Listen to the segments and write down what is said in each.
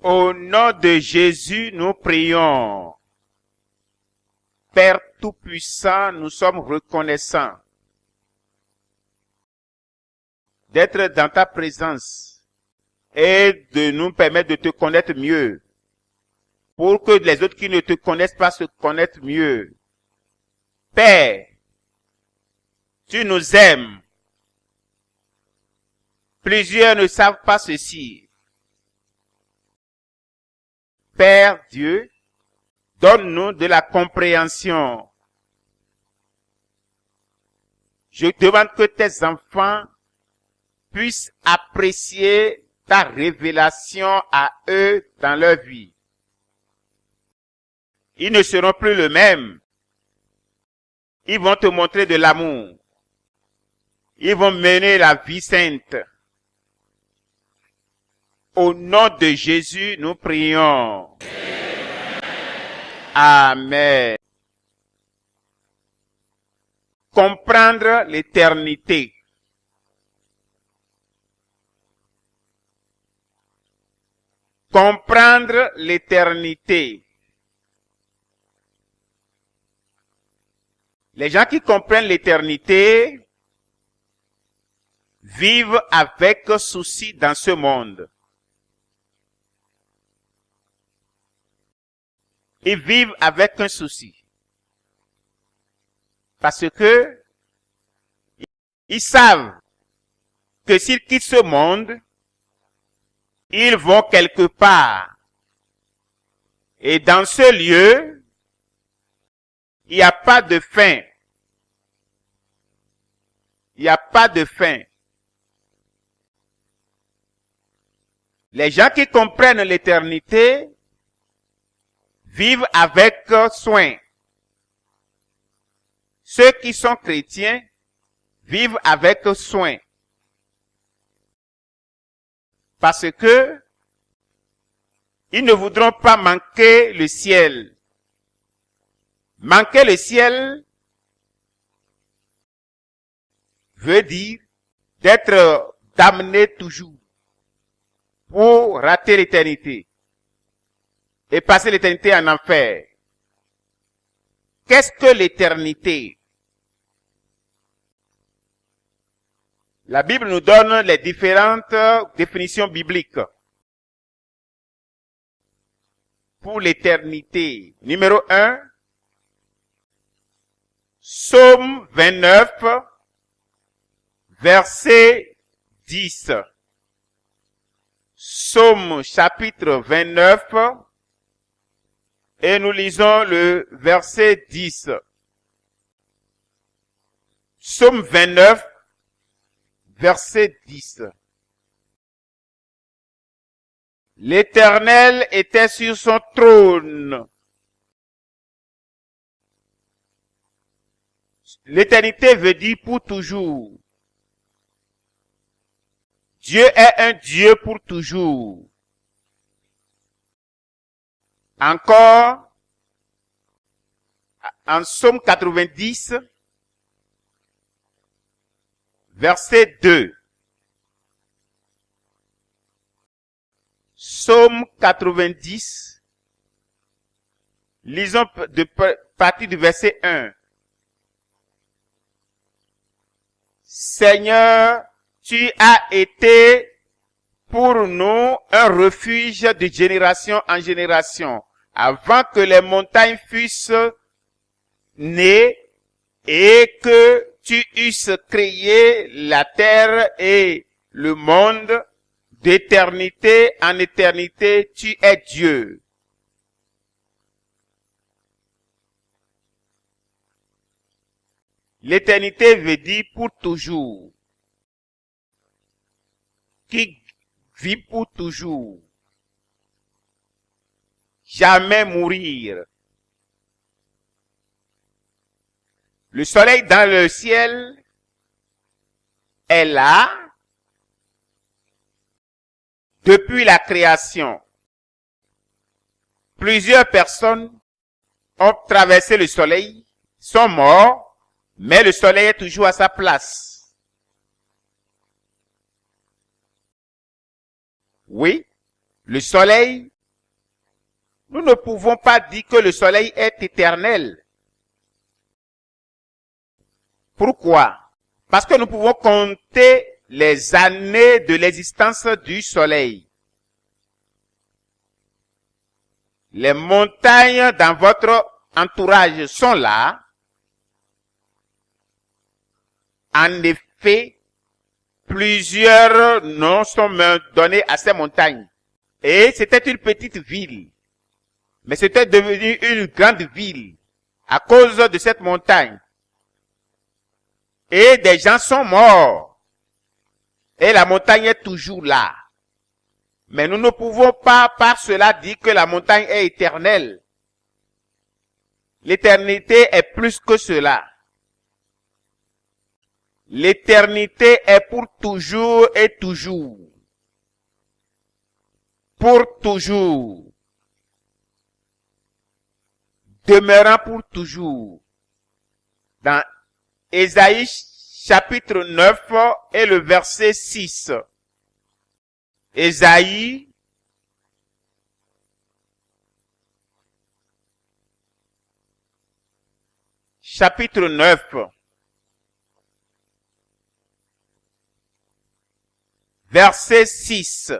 Au nom de Jésus, nous prions. Père Tout-Puissant, nous sommes reconnaissants d'être dans ta présence et de nous permettre de te connaître mieux, pour que les autres qui ne te connaissent pas se connaissent mieux. Père, tu nous aimes. Plusieurs ne savent pas ceci. Père Dieu, donne-nous de la compréhension. Je demande que tes enfants puissent apprécier ta révélation à eux dans leur vie. Ils ne seront plus le même. Ils vont te montrer de l'amour. Ils vont mener la vie sainte. Au nom de Jésus, nous prions. Amen. Comprendre l'éternité. Comprendre l'éternité. Les gens qui comprennent l'éternité vivent avec souci dans ce monde. Ils vivent avec un souci. Parce que ils savent que s'ils quittent ce monde, ils vont quelque part. Et dans ce lieu, il n'y a pas de fin. Il n'y a pas de fin. Les gens qui comprennent l'éternité vivent avec soin. Ceux qui sont chrétiens vivent avec soin. Parce que ils ne voudront pas manquer le ciel. Manquer le ciel veut dire d'être damné toujours pour rater l'éternité et passer l'éternité en enfer. Qu'est-ce que l'éternité? La Bible nous donne les différentes définitions bibliques pour l'éternité. Numéro 1, Psaume 29, verset 10. Psaume chapitre 29, et nous lisons le verset 10. Psaume 29, verset 10. L'Éternel était sur son trône. L'éternité veut dire pour toujours. Dieu est un Dieu pour toujours. Encore, en Psaume 90, verset 2. Psaume 90, lisons de partir du verset 1. Seigneur, tu as été pour nous un refuge de génération en génération, avant que les montagnes fussent nées et que tu eusses créé la terre et le monde. D'éternité en éternité, tu es Dieu. L'éternité veut dire pour toujours. Qui vit pour toujours. Jamais mourir. Le soleil dans le ciel est là depuis la création. Plusieurs personnes ont traversé le soleil, sont morts, mais le soleil est toujours à sa place. Oui, le soleil Nous ne pouvons pas dire que le soleil est éternel. Pourquoi? Parce que nous pouvons compter les années de l'existence du soleil. Les montagnes dans votre entourage sont là. En effet, plusieurs noms sont donnés à ces montagnes. Et c'était une petite ville. Mais c'était devenu une grande ville à cause de cette montagne. Et des gens sont morts. Et la montagne est toujours là. Mais nous ne pouvons pas par cela dire que la montagne est éternelle. L'éternité est plus que cela. L'éternité est pour toujours et toujours. Pour toujours. Demeurant pour toujours. Dans Ésaïe chapitre 9 et le verset 6. Ésaïe chapitre 9 verset 6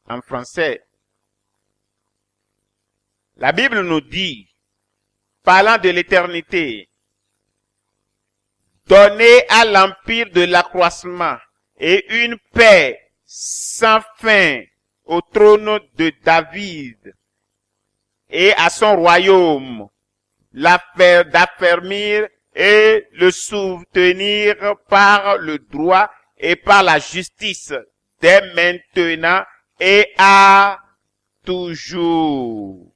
en français. La Bible nous dit, parlant de l'éternité, donnez à l'empire de l'accroissement et une paix sans fin au trône de David et à son royaume, d'affermir et le soutenir par le droit et par la justice dès maintenant et à toujours.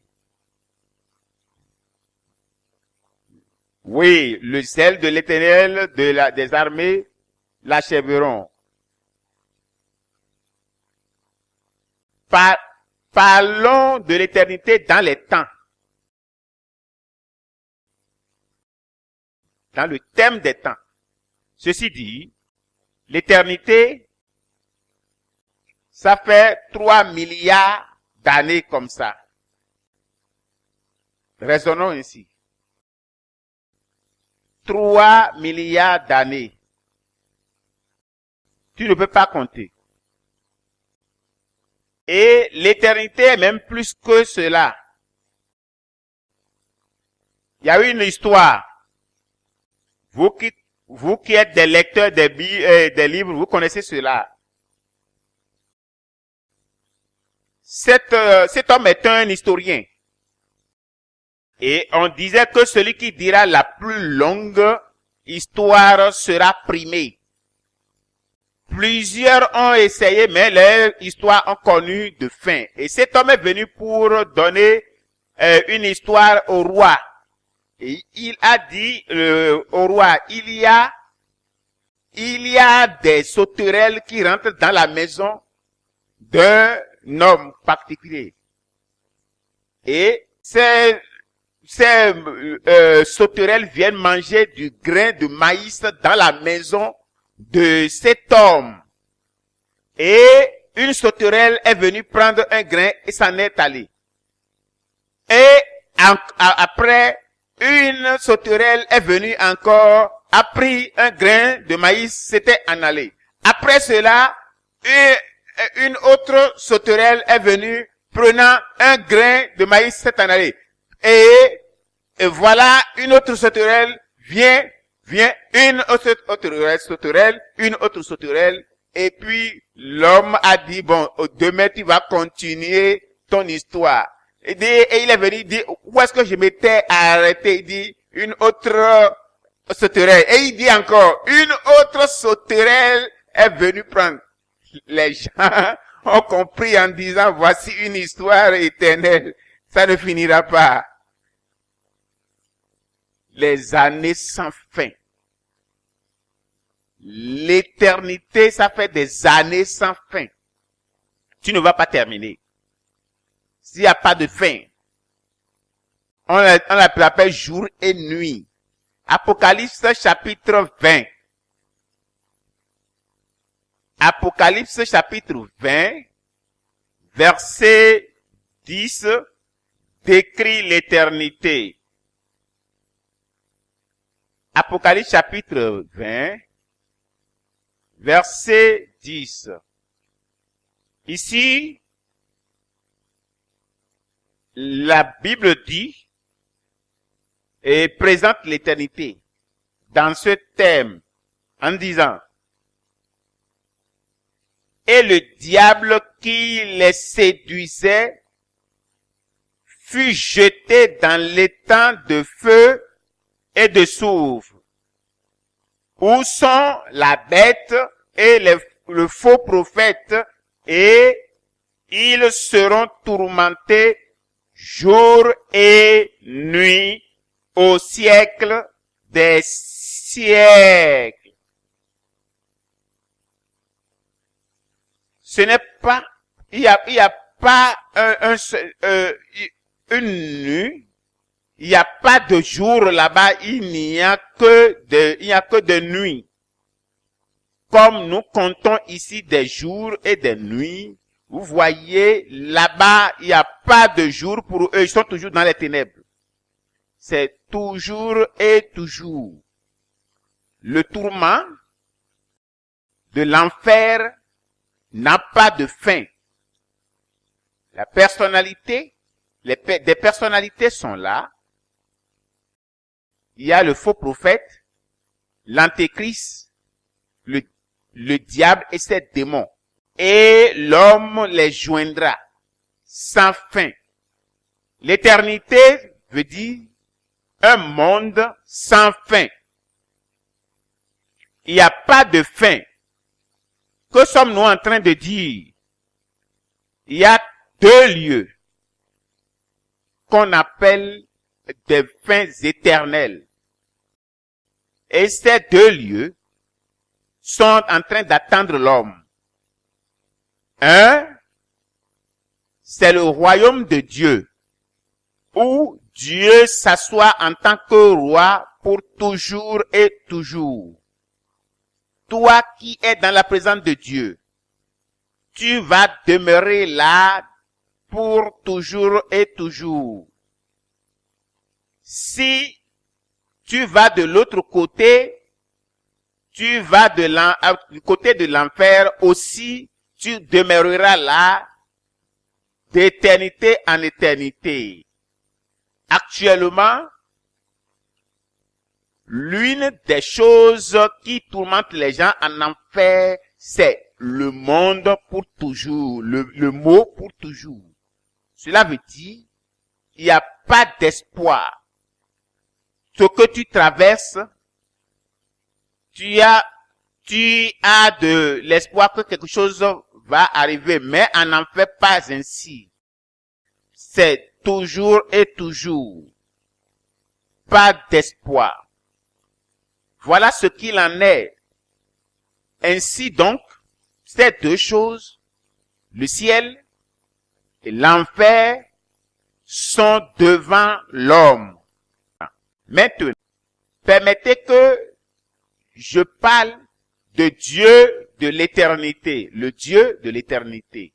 Oui, le zèle de l'Éternel des armées l'achèveront. Parlons de l'éternité dans les temps. Dans le thème des temps. Ceci dit, l'éternité, ça fait 3 milliards d'années comme ça. Raisonnons ainsi. 3 milliards d'années. Tu ne peux pas compter. Et l'éternité est même plus que cela. Il y a eu une histoire. Vous qui êtes des lecteurs des livres, vous connaissez cela. Cet homme est un historien. Et on disait que celui qui dira la plus longue histoire sera primé. Plusieurs ont essayé, mais leurs histoires ont connu de fin. Et cet homme est venu pour donner une histoire au roi. Et il a dit au roi, il y a des sauterelles qui rentrent dans la maison d'un homme particulier. Et ces sauterelles viennent manger du grain de maïs dans la maison de cet homme. Et une sauterelle est venue prendre un grain et s'en est allée. Et après, une sauterelle est venue encore, a pris un grain de maïs, s'était en allée. Après cela, une autre sauterelle est venue, prenant un grain de maïs, s'est en allée. Et voilà, une autre sauterelle vient, une autre sauterelle, et puis l'homme a dit, bon, demain tu vas continuer ton histoire. Et il est venu, il dit, où est-ce que je m'étais arrêté? Il dit, une autre sauterelle. Et il dit encore, une autre sauterelle est venue prendre. Les gens ont compris en disant, voici une histoire éternelle. Ça ne finira pas. Les années sans fin. L'éternité, ça fait des années sans fin. Tu ne vas pas terminer. S'il n'y a pas de fin, on l'appelle jour et nuit. Apocalypse chapitre 20. Apocalypse chapitre 20, verset 10 décrit l'éternité. Apocalypse chapitre 20, verset 10. Ici, la Bible dit et présente l'éternité dans ce thème en disant: et le diable qui les séduisait fut jeté dans l'étang de feu et de soufre, où sont la bête et le faux prophète, et ils seront tourmentés jour et nuit au siècle des siècles. Ce n'est pas, il y a pas une nuit, il n'y a pas de jour là-bas, il n'y a que de nuit. Comme nous comptons ici des jours et des nuits, vous voyez, là-bas, il n'y a pas de jour pour eux, ils sont toujours dans les ténèbres. C'est toujours et toujours. Le tourment de l'enfer n'a pas de fin. La personnalité, des personnalités sont là. Il y a le faux prophète, l'antéchrist, le diable et ses démons. Et l'homme les joindra sans fin. L'éternité veut dire un monde sans fin. Il n'y a pas de fin. Que sommes-nous en train de dire? Il y a deux lieux qu'on appelle des fins éternelles. Et ces deux lieux sont en train d'attendre l'homme. Un, c'est le royaume de Dieu, où Dieu s'assoit en tant que roi pour toujours et toujours. Toi qui es dans la présence de Dieu, tu vas demeurer là pour toujours et toujours. Si tu vas de l'autre côté, tu vas du côté de l'enfer aussi, tu demeureras là d'éternité en éternité. Actuellement, l'une des choses qui tourmente les gens en enfer, c'est le monde pour toujours, le mot pour toujours. Cela veut dire, il n'y a pas d'espoir. Ce que tu traverses, tu as de l'espoir que quelque chose va arriver, mais on n'en fait pas ainsi. C'est toujours et toujours. Pas d'espoir. Voilà ce qu'il en est. Ainsi donc, ces deux choses, le ciel et l'enfer, sont devant l'homme. Maintenant, permettez que je parle de Dieu de l'éternité, le Dieu de l'éternité.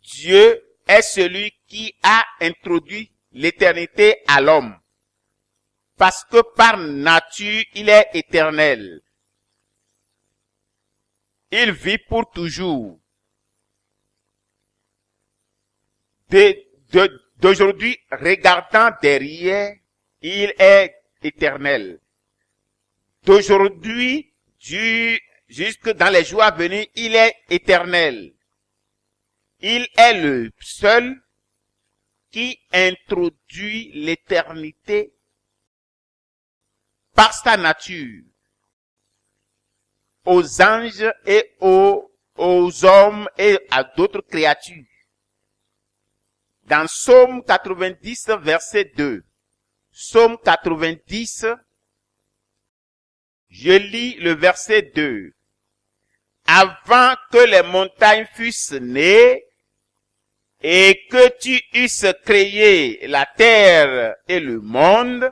Dieu est celui qui a introduit l'éternité à l'homme. Parce que par nature, il est éternel. Il vit pour toujours. D'aujourd'hui, regardant derrière, il est éternel. D'aujourd'hui, jusque dans les jours à venir, il est éternel. Il est le seul qui introduit l'éternité par sa nature aux anges et aux hommes et à d'autres créatures. Dans Psaume 90, verset 2. Psaume 90, je lis le verset 2. Avant que les montagnes fussent nées et que tu eusses créé la terre et le monde,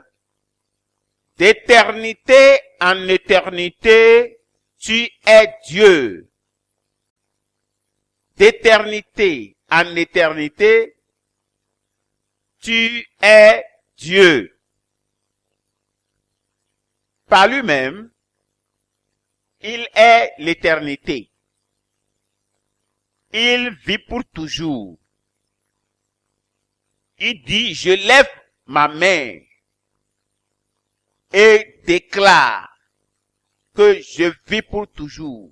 d'éternité en éternité, tu es Dieu. D'éternité en éternité, tu es Dieu. Par lui-même, il est l'éternité. Il vit pour toujours. Il dit, je lève ma main et déclare que je vis pour toujours.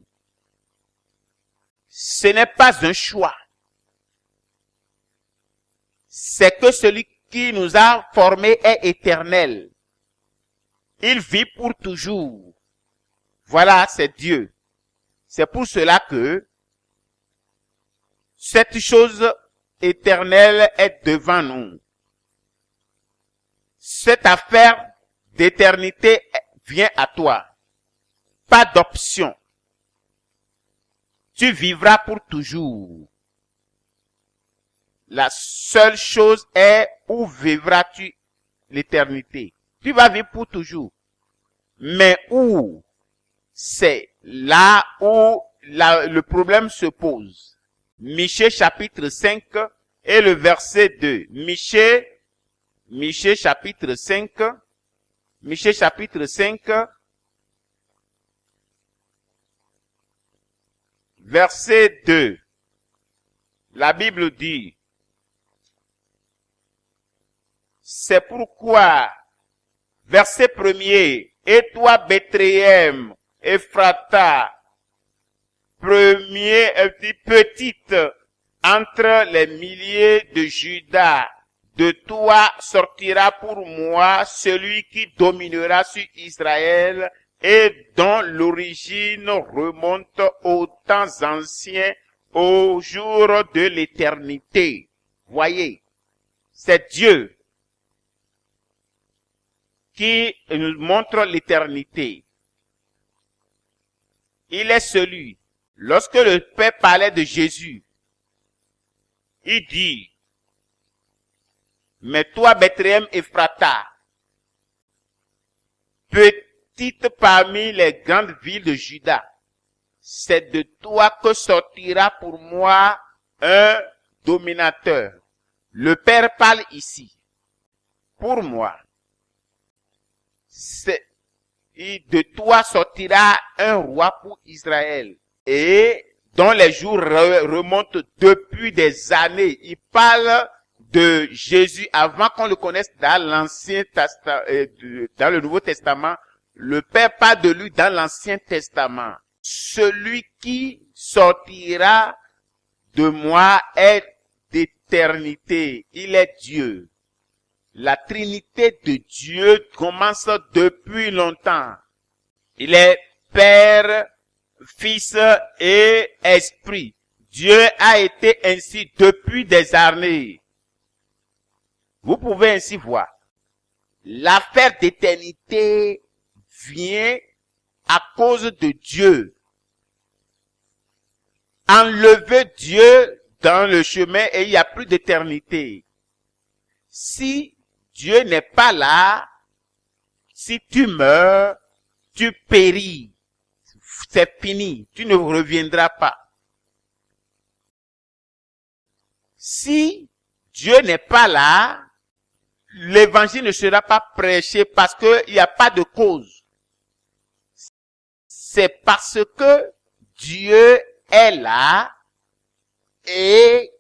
Ce n'est pas un choix. C'est que celui qui nous a formés est éternel. Il vit pour toujours. Voilà, c'est Dieu. C'est pour cela que cette chose éternelle est devant nous. Cette affaire d'éternité vient à toi. Pas d'option. Tu vivras pour toujours. La seule chose est où vivras-tu l'éternité. Tu vas vivre pour toujours. Mais où? C'est là où le problème se pose. Michée chapitre 5 et le verset 2. Michée chapitre 5. Michée chapitre 5. Verset 2. La Bible dit, c'est pourquoi, verset 1er, et toi Bethléem, Ephrata, petite entre les milliers de Juda, de toi sortira pour moi celui qui dominera sur Israël et dont l'origine remonte aux temps anciens, au jour de l'éternité. Voyez, c'est Dieu qui nous montre l'éternité. Il est celui. Lorsque le Père parlait de Jésus, il dit, mais toi, Bethléem Ephrata, petite parmi les grandes villes de Juda, c'est de toi que sortira pour moi un dominateur. Le Père parle ici. Pour moi. De toi sortira un roi pour Israël. Et dont les jours remontent depuis des années. Il parle de Jésus avant qu'on le connaisse dans l'Ancien Testament, dans le Nouveau Testament. Le Père parle de lui dans l'Ancien Testament. Celui qui sortira de moi est d'éternité. Il est Dieu. La Trinité de Dieu commence depuis longtemps. Il est Père, Fils et Esprit. Dieu a été ainsi depuis des années. Vous pouvez ainsi voir. L'affaire d'éternité vient à cause de Dieu. Enlevez Dieu dans le chemin et il n'y a plus d'éternité. Si Dieu n'est pas là, si tu meurs, tu péris. C'est fini, tu ne reviendras pas. Si Dieu n'est pas là, l'évangile ne sera pas prêché parce qu'il n'y a pas de cause. C'est parce que Dieu est là et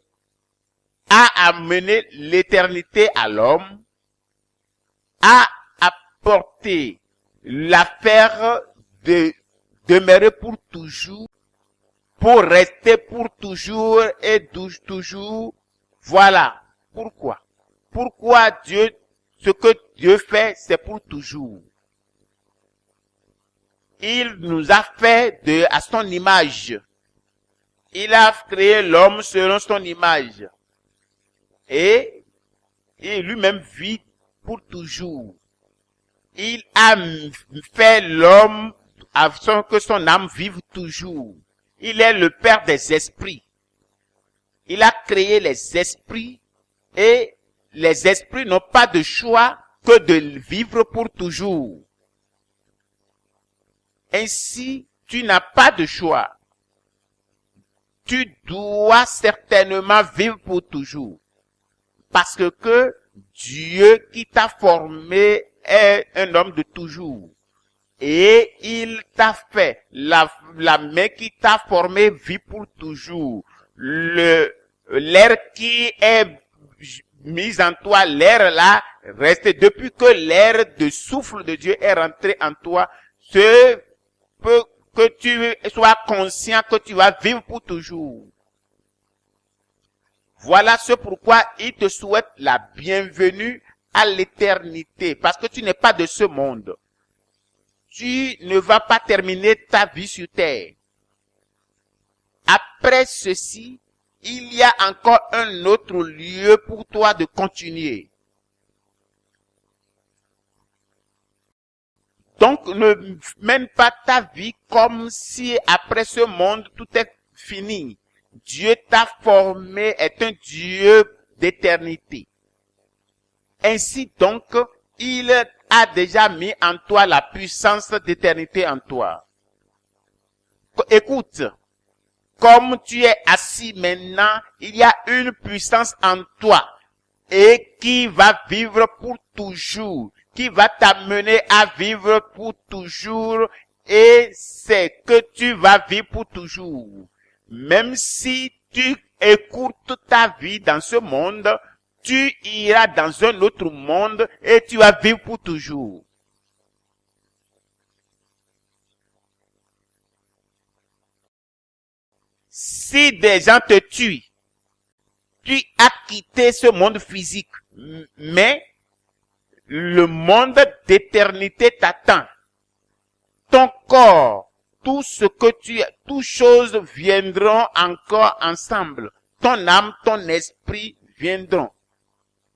a amené l'éternité à l'homme, a apporté l'affaire de demeurer pour toujours, pour rester pour toujours et toujours. Voilà. Pourquoi? Pourquoi Dieu, ce que Dieu fait, c'est pour toujours. Il nous a fait à son image. Il a créé l'homme selon son image. Et il lui-même vit pour toujours. Il a fait l'homme afin que son âme vive toujours. Il est le Père des esprits. Il a créé les esprits et les esprits n'ont pas de choix que de vivre pour toujours. Ainsi, tu n'as pas de choix. Tu dois certainement vivre pour toujours. Parce que Dieu qui t'a formé est un homme de toujours. Et il t'a fait, la main qui t'a formé vit pour toujours. L'air qui est mis en toi, l'air là, reste depuis que l'air de souffle de Dieu est rentré en toi, ce peut que tu sois conscient que tu vas vivre pour toujours. Voilà ce pourquoi il te souhaite la bienvenue à l'éternité, parce que tu n'es pas de ce monde. Tu ne vas pas terminer ta vie sur terre. Après ceci, il y a encore un autre lieu pour toi de continuer. Donc, ne mène pas ta vie comme si après ce monde, tout est fini. Dieu t'a formé, est un Dieu d'éternité. Ainsi donc, il a déjà mis en toi la puissance d'éternité en toi. Écoute, comme tu es assis maintenant, il y a une puissance en toi et qui va vivre pour toujours, qui va t'amener à vivre pour toujours et c'est que tu vas vivre pour toujours. Même si tu écourtes ta vie dans ce monde, tu iras dans un autre monde et tu vas vivre pour toujours. Si des gens te tuent, tu as quitté ce monde physique, mais le monde d'éternité t'attend. Ton corps, tout ce que tu as, toutes choses viendront encore ensemble. Ton âme, ton esprit viendront.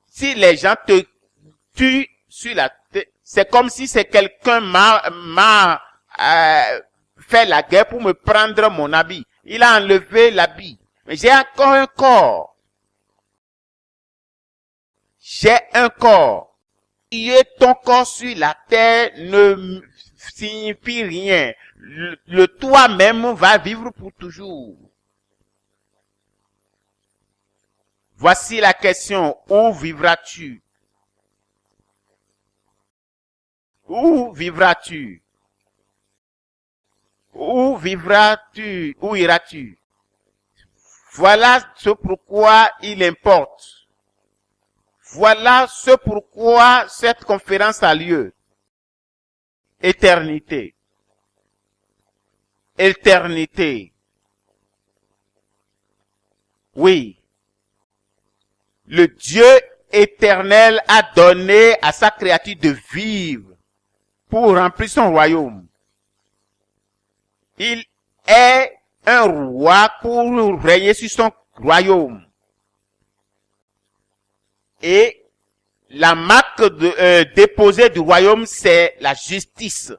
Si les gens te tuent sur la tête, c'est comme si c'est quelqu'un m'a fait la guerre pour me prendre mon habit. Il a enlevé l'habit. Mais j'ai encore un corps. J'ai un corps. Et ton corps sur la terre ne signifie rien. Le toi-même va vivre pour toujours. Voici la question. Où vivras-tu? Où vivras-tu? Où vivras-tu? Où iras-tu? Voilà ce pourquoi il importe. Voilà ce pourquoi cette conférence a lieu. Éternité. Éternité. Oui. Le Dieu éternel a donné à sa créature de vivre pour remplir son royaume. Il est un roi pour régner sur son royaume. Et la marque déposée du royaume, c'est la justice.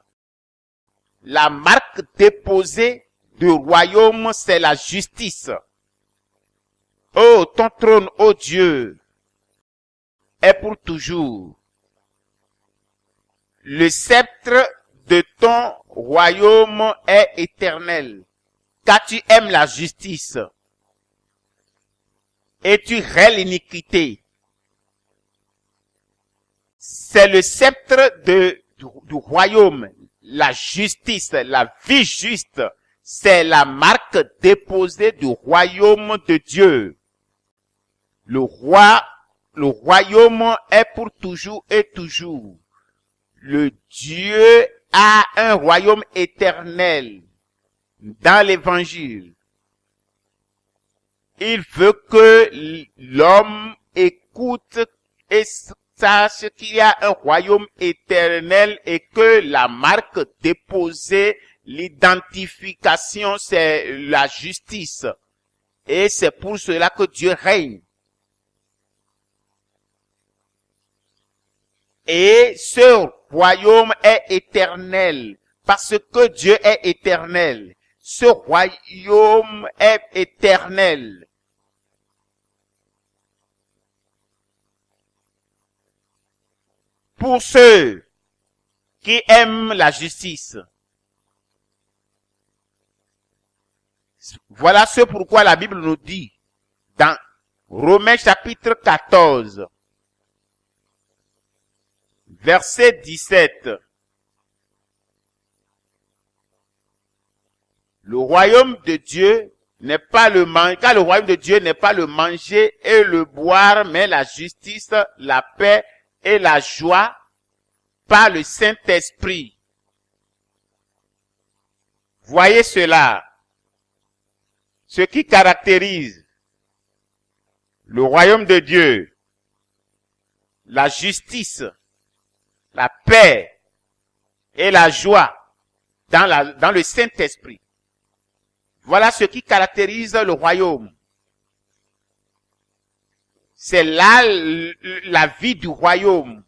La marque déposée du royaume, c'est la justice. Oh, ton trône, oh Dieu, est pour toujours. Le sceptre de ton royaume est éternel, car tu aimes la justice et tu raies l'iniquité. C'est le sceptre du royaume, la justice, la vie juste. C'est la marque déposée du royaume de Dieu. Le royaume est pour toujours et toujours. Le Dieu a un royaume éternel dans l'évangile. Il veut que l'homme écoute et sache qu'il y a un royaume éternel et que la marque déposée, l'identification, c'est la justice. Et c'est pour cela que Dieu règne. Et ce royaume est éternel, parce que Dieu est éternel. Ce royaume est éternel. Pour ceux qui aiment la justice. Voilà ce pourquoi la Bible nous dit, dans Romains chapitre 14, Verset 17. Le royaume de Dieu n'est pas le manger, car le royaume de Dieu n'est pas le manger et le boire, mais la justice, la paix et la joie par le Saint-Esprit. Voyez cela. Ce qui caractérise le royaume de Dieu, la justice, la paix et la joie dans le Saint-Esprit. Voilà ce qui caractérise le royaume. C'est là la vie du royaume.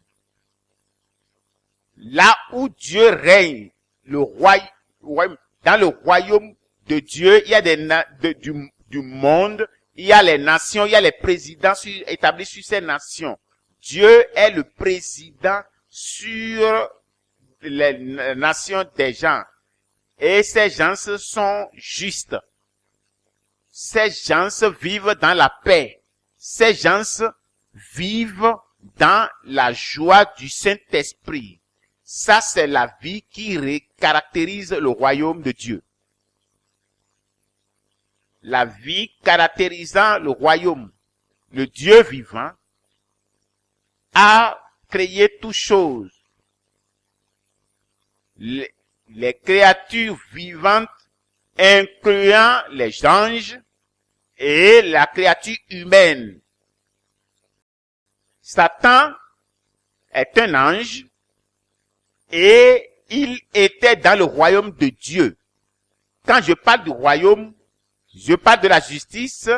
Là où Dieu règne, dans le royaume de Dieu, il y a du monde, il y a les nations, il y a les présidents établis sur ces nations. Dieu est le président sur les nations des gens. Et ces gens sont justes. Ces gens vivent dans la paix. Ces gens vivent dans la joie du Saint-Esprit. Ça, c'est la vie qui caractérise le royaume de Dieu. La vie caractérisant le royaume, le Dieu vivant, a créé toutes choses. Les créatures vivantes, incluant les anges et la créature humaine. Satan est un ange et il était dans le royaume de Dieu. Quand je parle du royaume, je parle de la justice.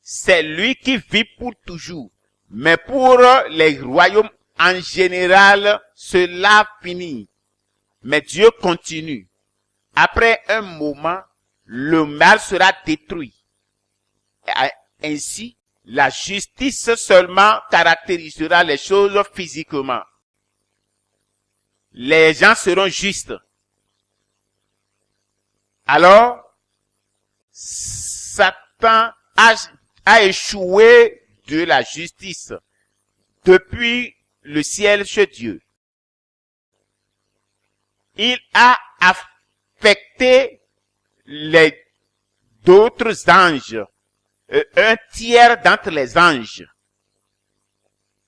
C'est lui qui vit pour toujours. Mais pour les royaumes en général, cela finit. Mais Dieu continue. Après un moment, le mal sera détruit. Ainsi, la justice seulement caractérisera les choses physiquement. Les gens seront justes. Alors, Satan a échoué de la justice depuis le ciel chez Dieu. Il a affecté d'autres anges, un tiers d'entre les anges.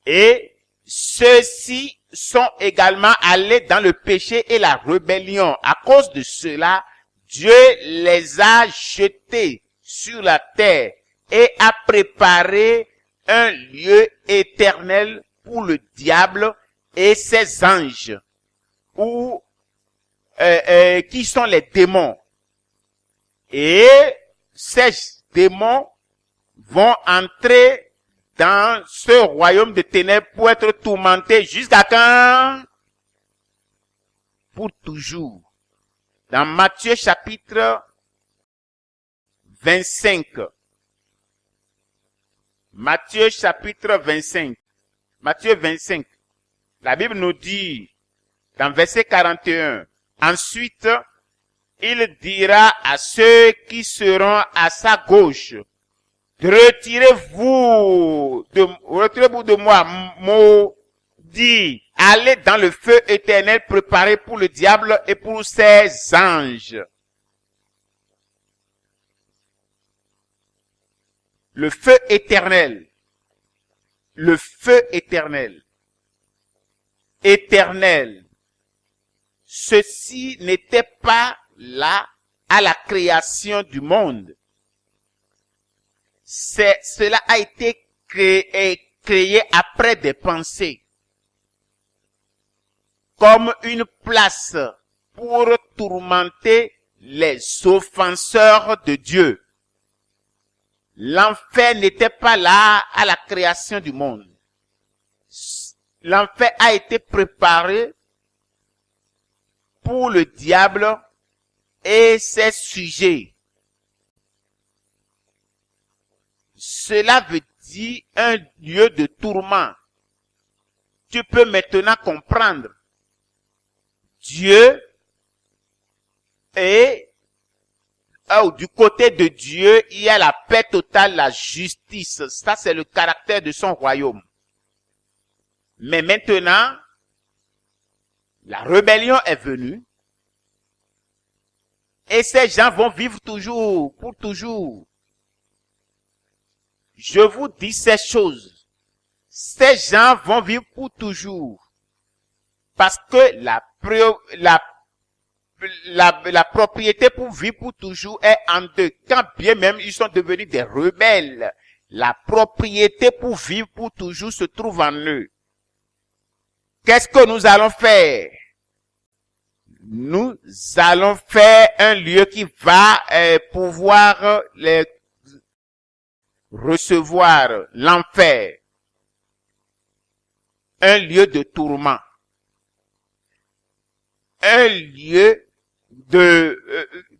Et ceux-ci sont également allés dans le péché et la rébellion. À cause de cela, Dieu les a jetés sur la terre et a préparé un lieu éternel pour le diable et ses anges, qui sont les démons. Et ces démons vont entrer dans ce royaume de ténèbres pour être tourmentés jusqu'à quand? Pour toujours. Dans Matthieu chapitre 25. Matthieu chapitre 25. Matthieu 25. La Bible nous dit, dans verset 41, ensuite, il dira à ceux qui seront à sa gauche, retirez-vous de moi, maudit, allez dans le feu éternel préparé pour le diable et pour ses anges. Le feu éternel. Le feu éternel. Éternel. Ceci n'était pas là à la création du monde. Cela a été créé après des pensées. Comme une place pour tourmenter les offenseurs de Dieu. L'enfer n'était pas là à la création du monde. L'enfer a été préparé pour le diable et ses sujets. Cela veut dire un lieu de tourment. Tu peux maintenant comprendre. Dieu est du côté de Dieu, il y a la paix totale, la justice. Ça, c'est le caractère de son royaume. Mais maintenant, la rébellion est venue. Et ces gens vont vivre toujours, pour toujours. Je vous dis ces choses. Ces gens vont vivre pour toujours. Parce que la propriété pour vivre pour toujours est en deux. Quand bien même ils sont devenus des rebelles, la propriété pour vivre pour toujours se trouve en eux. Qu'est-ce que nous allons faire? Nous allons faire un lieu qui va pouvoir les recevoir l'enfer. Un lieu de tourment. Un lieu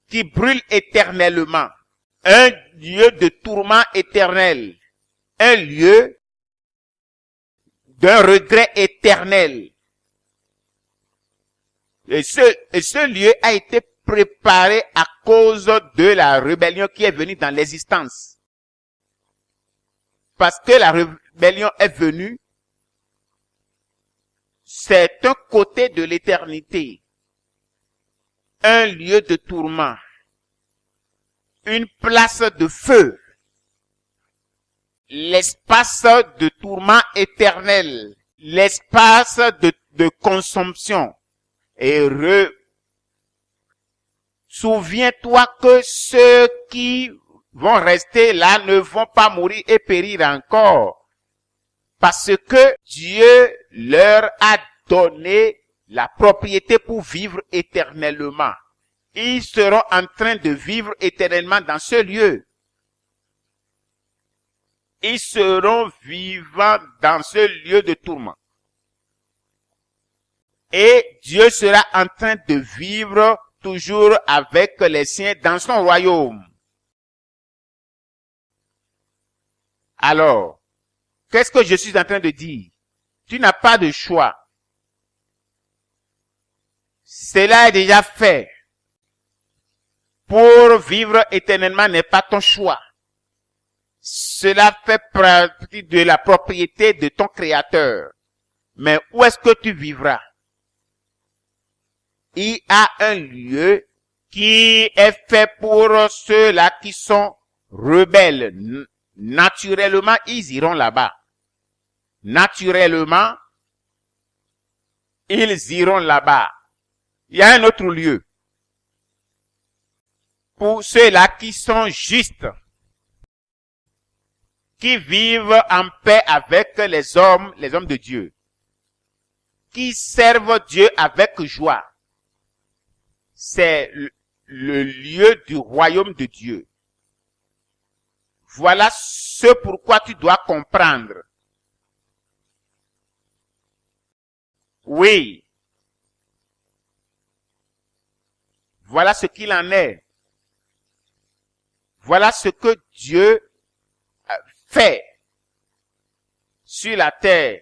qui brûle éternellement. Un lieu de tourment éternel. Un lieu d'un regret éternel. Et ce lieu a été préparé à cause de la rébellion qui est venue dans l'existence. Parce que la rébellion est venue, c'est un côté de l'éternité. Un lieu de tourment. Une place de feu. L'espace de tourment éternel. L'espace de consomption. Et souviens-toi que ceux qui vont rester là ne vont pas mourir et périr encore. Parce que Dieu leur a donné la propriété pour vivre éternellement. Ils seront en train de vivre éternellement dans ce lieu. Ils seront vivants dans ce lieu de tourment. Et Dieu sera en train de vivre toujours avec les siens dans son royaume. Alors, qu'est-ce que je suis en train de dire? Tu n'as pas de choix. Cela est déjà fait. Pour vivre éternellement n'est pas ton choix. Cela fait partie de la propriété de ton Créateur. Mais où est-ce que tu vivras? Il y a un lieu qui est fait pour ceux-là qui sont rebelles. Naturellement, ils iront là-bas. Naturellement, ils iront là-bas. Il y a un autre lieu. Pour ceux-là qui sont justes. Qui vivent en paix avec les hommes de Dieu. Qui servent Dieu avec joie. C'est le lieu du royaume de Dieu. Voilà ce pourquoi tu dois comprendre. Oui. Voilà ce qu'il en est. Voilà ce que Dieu fait sur la terre.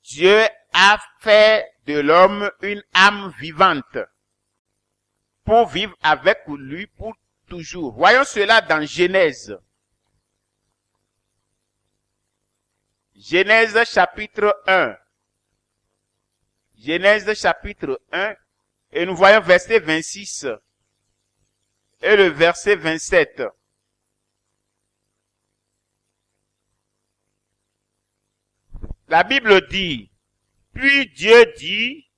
Dieu a fait de l'homme une âme vivante pour vivre avec lui pour toujours. Voyons cela dans Genèse. Genèse chapitre 1. Genèse chapitre 1. Et nous voyons verset 26 et le verset 27. La Bible dit, puis Dieu dit,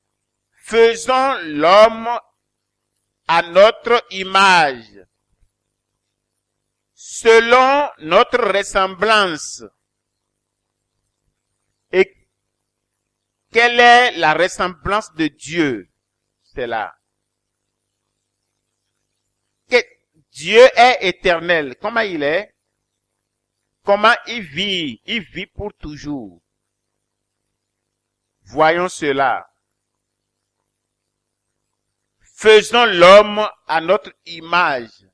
faisons l'homme à notre image, selon notre ressemblance. Et quelle est la ressemblance de Dieu? C'est là. Que Dieu est éternel. Comment il est? Comment il vit? Il vit pour toujours. Voyons cela. Faisons l'homme à notre image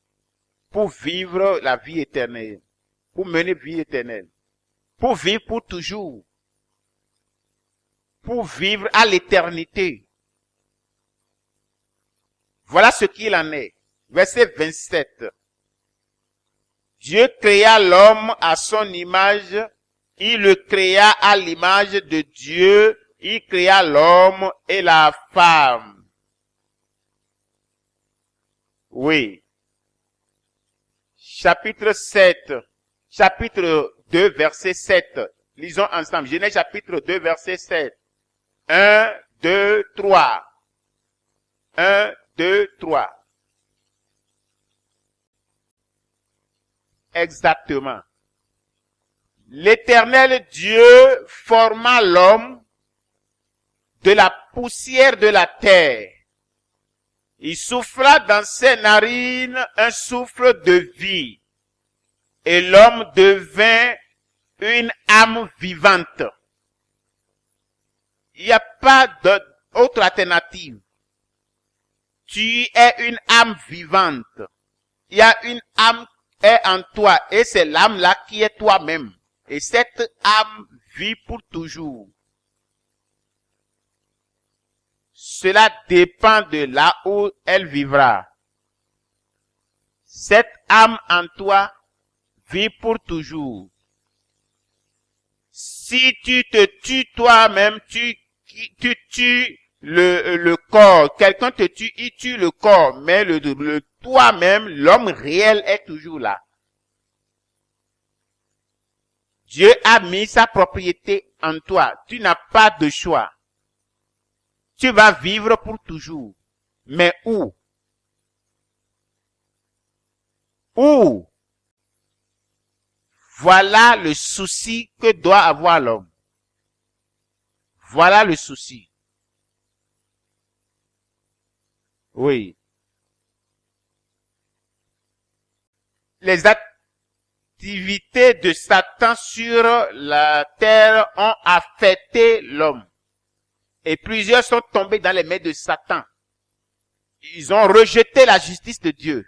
pour vivre la vie éternelle, pour mener vie éternelle, pour vivre pour toujours, pour vivre à l'éternité. Voilà ce qu'il en est. Verset 27. Dieu créa l'homme à son image, Il le créa à l'image de Dieu. Il créa l'homme et la femme. Oui. Chapitre 2, verset 7. Lisons ensemble. Genèse chapitre 2, verset 7. 1, 2, 3. 1, 2, 3. Exactement. L'Éternel Dieu forma l'homme de la poussière de la terre. Il souffla dans ses narines un souffle de vie. Et l'homme devint une âme vivante. Il n'y a pas d'autre alternative. Tu es une âme vivante. Il y a une âme qui est en toi et c'est l'âme-là qui est toi-même. Et cette âme vit pour toujours. Cela dépend de là où elle vivra. Cette âme en toi vit pour toujours. Si tu te tues toi-même, tu tues le corps. Quelqu'un te tue, il tue le corps. Mais le toi-même, l'homme réel est toujours là. Dieu a mis sa propriété en toi. Tu n'as pas de choix. Tu vas vivre pour toujours. Mais où? Où? Voilà le souci que doit avoir l'homme. Voilà le souci. Oui. Les activités de Satan sur la terre ont affecté l'homme. Et plusieurs sont tombés dans les mains de Satan. Ils ont rejeté la justice de Dieu.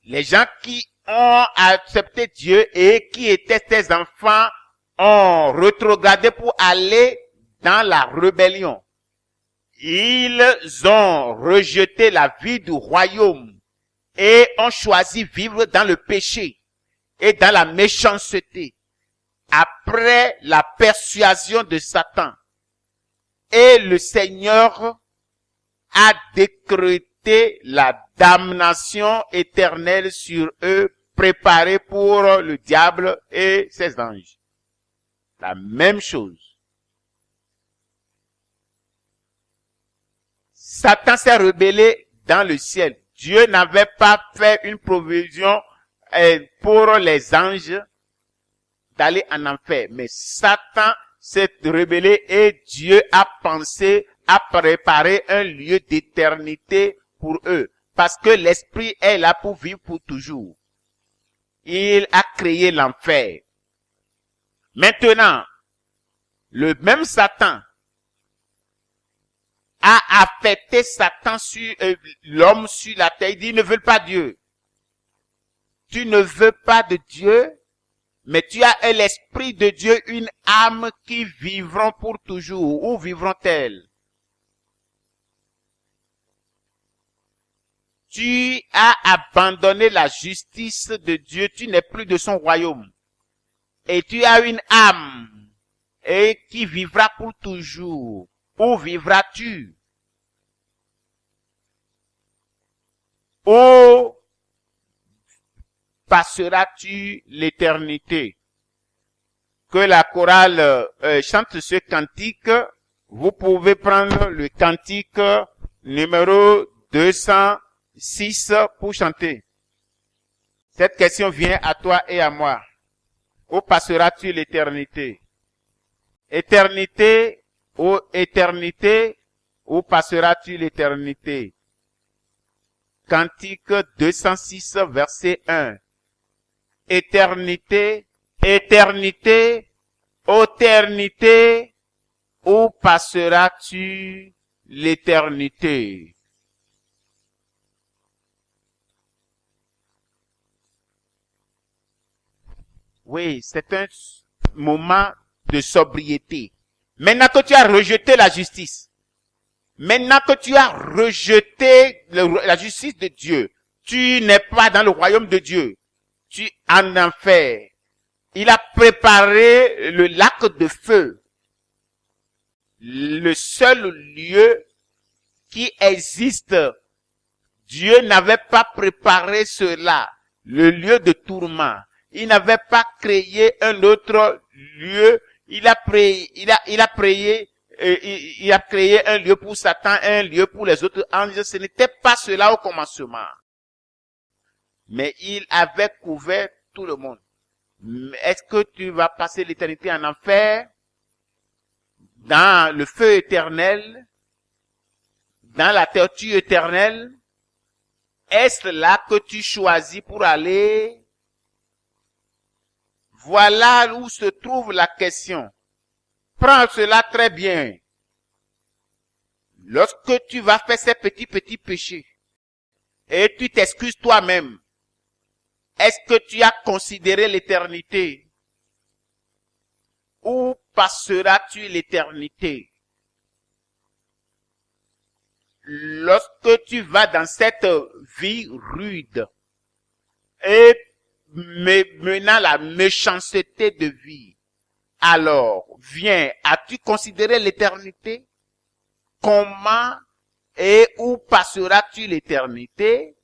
Les gens qui ont accepté Dieu et qui étaient ses enfants ont rétrogradé pour aller dans la rébellion. Ils ont rejeté la vie du royaume et ont choisi vivre dans le péché et dans la méchanceté. Après la persuasion de Satan, et le Seigneur a décrété la damnation éternelle sur eux, préparée pour le diable et ses anges. La même chose. Satan s'est rebellé dans le ciel. Dieu n'avait pas fait une provision pour les anges d'aller en enfer. Mais Satan s'est rebellé et Dieu a pensé à préparer un lieu d'éternité pour eux. Parce que l'esprit est là pour vivre pour toujours. Il a créé l'enfer. Maintenant, le même Satan a affecté Satan sur l'homme sur la terre. Il dit, ils ne veulent pas Dieu. Tu ne veux pas de Dieu, mais tu as l'esprit de Dieu, une âme qui vivront pour toujours. Où vivront-elles? Tu as abandonné la justice de Dieu, tu n'es plus de son royaume. Et tu as une âme et qui vivra pour toujours. Où vivras-tu? Où passeras-tu l'éternité? Que la chorale chante ce cantique. Vous pouvez prendre le cantique numéro 206 pour chanter. Cette question vient à toi et à moi. Où passeras-tu l'éternité? Éternité, ô éternité, où passeras-tu l'éternité? Cantique 206, verset 1. Éternité, éternité, ô éternité, où passeras-tu l'éternité? Oui, c'est un moment de sobriété. Maintenant que tu as rejeté la justice, maintenant que tu as rejeté la justice de Dieu, tu n'es pas dans le royaume de Dieu, tu es en enfer. Il a préparé le lac de feu, le seul lieu qui existe. Dieu n'avait pas préparé cela, le lieu de tourment. Il n'avait pas créé un autre lieu. Il a créé un lieu pour Satan, un lieu pour les autres anges. Ce n'était pas cela au commencement. Mais il avait couvert tout le monde. Est-ce que tu vas passer l'éternité en enfer, dans le feu éternel, dans la torture éternelle? Est-ce là que tu choisis pour aller? Voilà où se trouve la question. Prends cela très bien. Lorsque tu vas faire ces petits péchés, et tu t'excuses toi-même, est-ce que tu as considéré l'éternité? Où passeras-tu l'éternité? Lorsque tu vas dans cette vie rude et menant la méchanceté de vie, alors viens, as-tu considéré l'éternité? Comment et où passeras-tu l'éternité?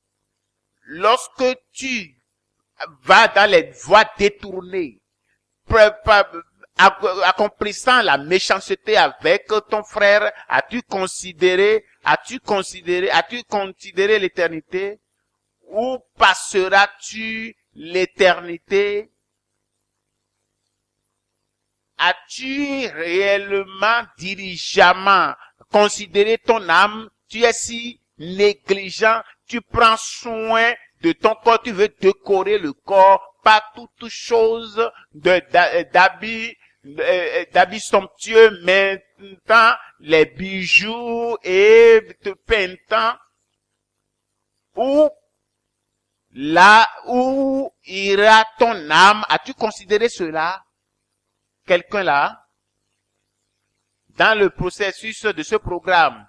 Lorsque tu vas dans les voies détournées, accomplissant la méchanceté avec ton frère, as-tu considéré l'éternité? Où passeras-tu l'éternité? As-tu réellement, diligemment considéré ton âme? Tu es si négligent, tu prends soin de ton corps, tu veux décorer le corps par toutes choses d'habits somptueux, maintenant les bijoux et te peintant. Où ira ton âme? As-tu considéré cela? Quelqu'un là? Dans le processus de ce programme,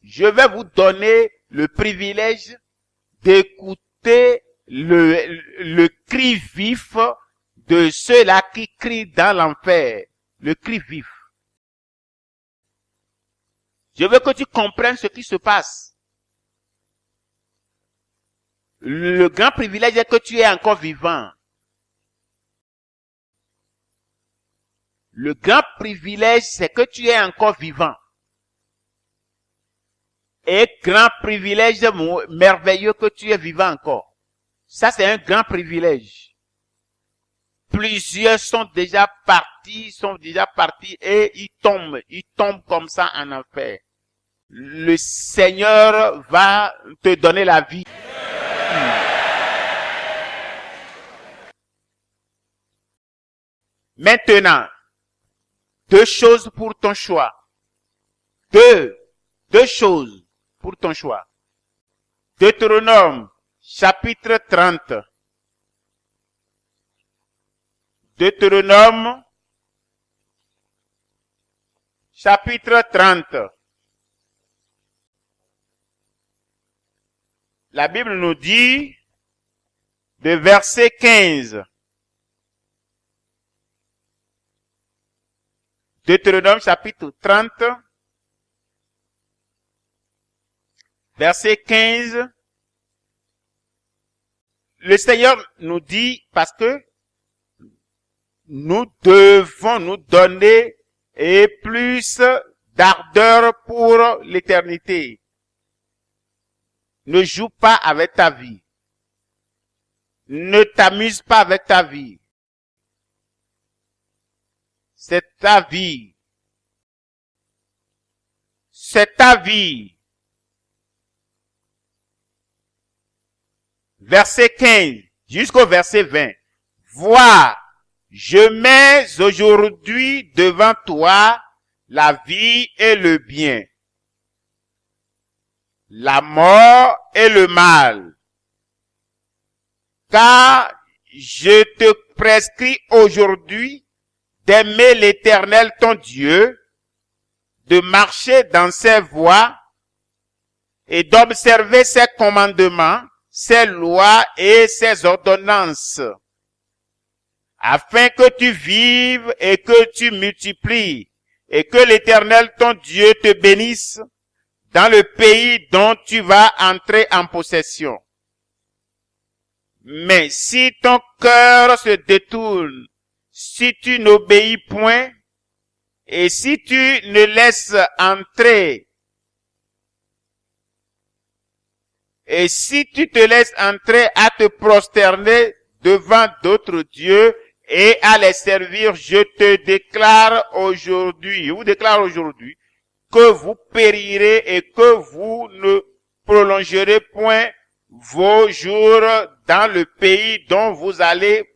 je vais vous donner le privilège d'écouter le cri vif de ceux-là qui crient dans l'enfer. Le cri vif. Je veux que tu comprennes ce qui se passe. Le grand privilège est que tu es encore vivant. Le grand privilège, c'est que tu es encore vivant. Et grand privilège merveilleux que tu es vivant encore. Ça, c'est un grand privilège. Plusieurs sont déjà partis et ils tombent comme ça en enfer. Le Seigneur va te donner la vie. Maintenant, deux choses pour ton choix. Deux choses pour ton choix. Deutéronome, chapitre 30. Deutéronome, chapitre 30. La Bible nous dit, de verset 15. Deutéronome, chapitre 30. Verset 15, le Seigneur nous dit, parce que nous devons nous donner et plus d'ardeur pour l'éternité. Ne joue pas avec ta vie. Ne t'amuse pas avec ta vie. C'est ta vie. C'est ta vie. Verset 15 jusqu'au verset 20. Vois, je mets aujourd'hui devant toi la vie et le bien, la mort et le mal. Car je te prescris aujourd'hui d'aimer l'Éternel ton Dieu, de marcher dans ses voies et d'observer ses commandements, ses lois et ses ordonnances, afin que tu vives et que tu multiplies, et que l'Éternel ton Dieu te bénisse dans le pays dont tu vas entrer en possession. Mais si ton cœur se détourne, si tu n'obéis point, et si tu ne laisses entrer, et si tu te laisses entrer à te prosterner devant d'autres dieux et à les servir, je vous déclare aujourd'hui, que vous périrez et que vous ne prolongerez point vos jours dans le pays dont vous allez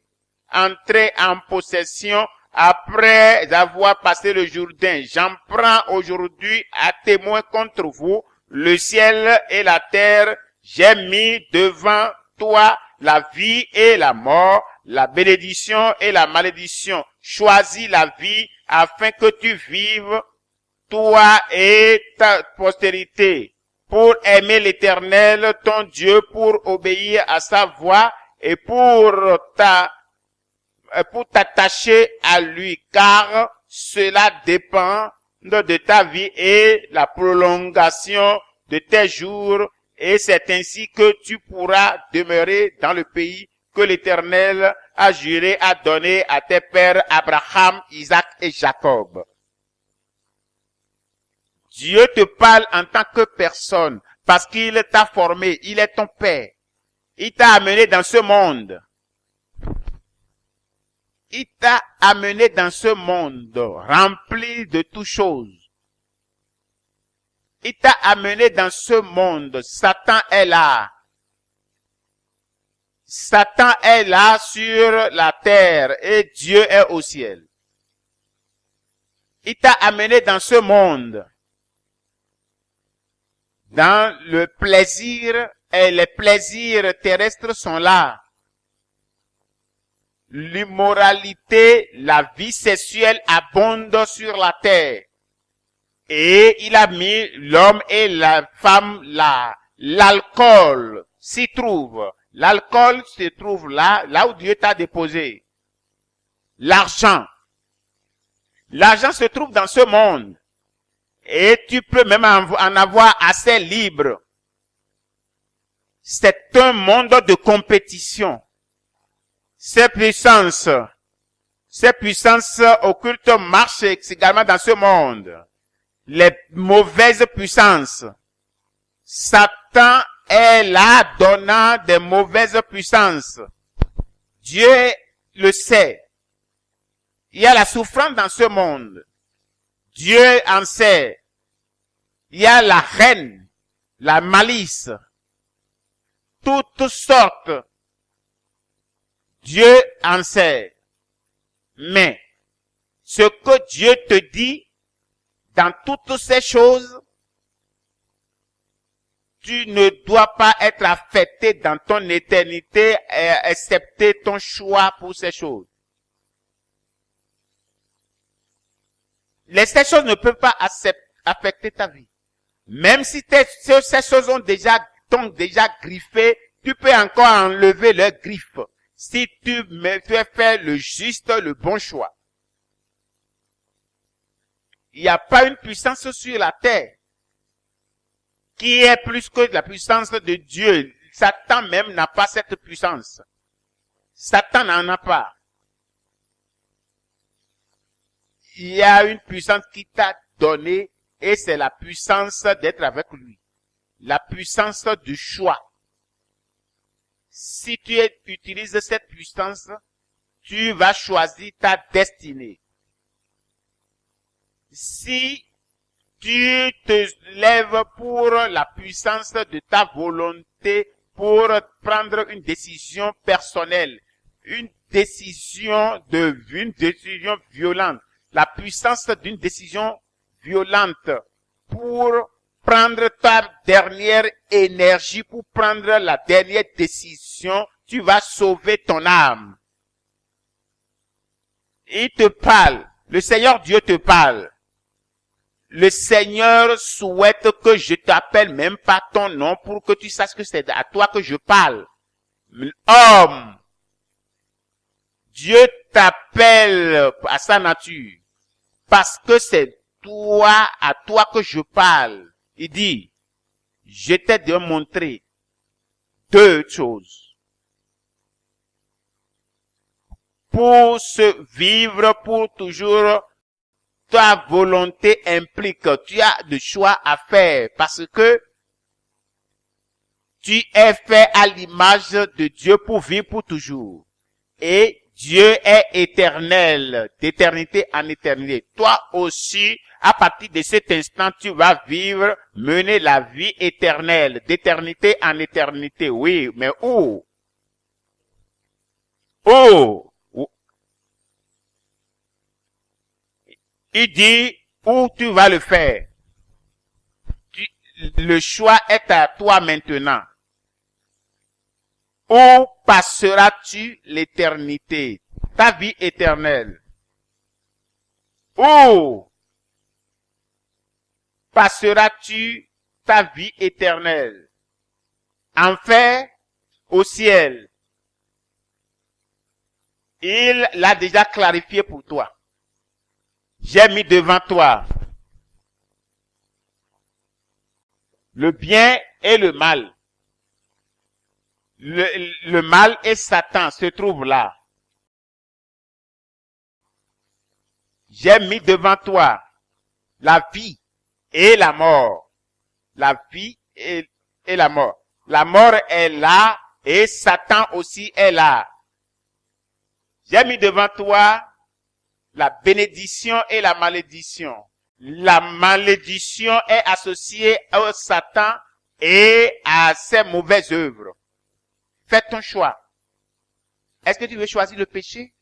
entrer en possession après avoir passé le Jourdain. J'en prends aujourd'hui à témoin contre vous le ciel et la terre. J'ai mis devant toi la vie et la mort, la bénédiction et la malédiction. Choisis la vie afin que tu vives, toi et ta postérité, pour aimer l'Éternel, ton Dieu, pour obéir à sa voix et pour t'attacher à lui, car cela dépend de ta vie et la prolongation de tes jours, et c'est ainsi que tu pourras demeurer dans le pays que l'Éternel a juré à donner à tes pères Abraham, Isaac et Jacob. Dieu te parle en tant que personne, parce qu'il t'a formé, il est ton père. Il t'a amené dans ce monde. Il t'a amené dans ce monde rempli de toutes choses. Il t'a amené dans ce monde. Satan est là. Satan est là sur la terre et Dieu est au ciel. Il t'a amené dans ce monde. Dans le plaisir, et les plaisirs terrestres sont là. L'immoralité, la vie sexuelle abonde sur la terre. Et il a mis l'homme et la femme là. L'alcool s'y trouve. L'alcool se trouve là où Dieu t'a déposé. L'argent. L'argent se trouve dans ce monde. Et tu peux même en avoir assez libre. C'est un monde de compétition. Ces puissances occultes marchent également dans ce monde. Les mauvaises puissances. Satan est là donnant des mauvaises puissances. Dieu le sait. Il y a la souffrance dans ce monde. Dieu en sait. Il y a la haine, la malice, toutes sortes. Dieu en sait. Mais ce que Dieu te dit dans toutes ces choses, tu ne dois pas être affecté dans ton éternité et accepter ton choix pour ces choses. Ces choses ne peuvent pas affecter ta vie. Même si ces choses t'ont déjà griffé, tu peux encore enlever leurs griffes. Si tu as fait le juste, le bon choix. Il n'y a pas une puissance sur la terre qui est plus que la puissance de Dieu. Satan même n'a pas cette puissance. Satan n'en a pas. Il y a une puissance qui t'a donné et c'est la puissance d'être avec lui. La puissance du choix. Si tu utilises cette puissance, tu vas choisir ta destinée. Si tu te lèves pour la puissance de ta volonté pour prendre une décision personnelle, une décision violente, la puissance d'une décision violente pour prendre ta dernière énergie, pour prendre la dernière décision, tu vas sauver ton âme. Il te parle, le Seigneur Dieu te parle. Le Seigneur souhaite que je t'appelle même pas ton nom pour que tu saches que c'est à toi que je parle. Homme, Dieu t'appelle à sa nature parce que c'est toi, à toi que je parle. Il dit, je t'ai démontré deux choses. Pour se vivre pour toujours, ta volonté implique, tu as de choix à faire parce que tu es fait à l'image de Dieu pour vivre pour toujours. Et Dieu est éternel, d'éternité en éternité. Toi aussi, à partir de cet instant, tu vas vivre, mener la vie éternelle, d'éternité en éternité. Oui, mais où? Où? Il dit où tu vas le faire. Le choix est à toi maintenant. Où passeras-tu l'éternité, ta vie éternelle? Où passeras-tu ta vie éternelle? Enfer, au ciel. Il l'a déjà clarifié pour toi. J'ai mis devant toi le bien et le mal. Le mal et Satan se trouvent là. J'ai mis devant toi la vie et la mort. La vie et la mort. La mort est là et Satan aussi est là. J'ai mis devant toi la bénédiction et la malédiction. La malédiction est associée au Satan et à ses mauvaises œuvres. Fais ton choix. Est-ce que tu veux choisir le péché?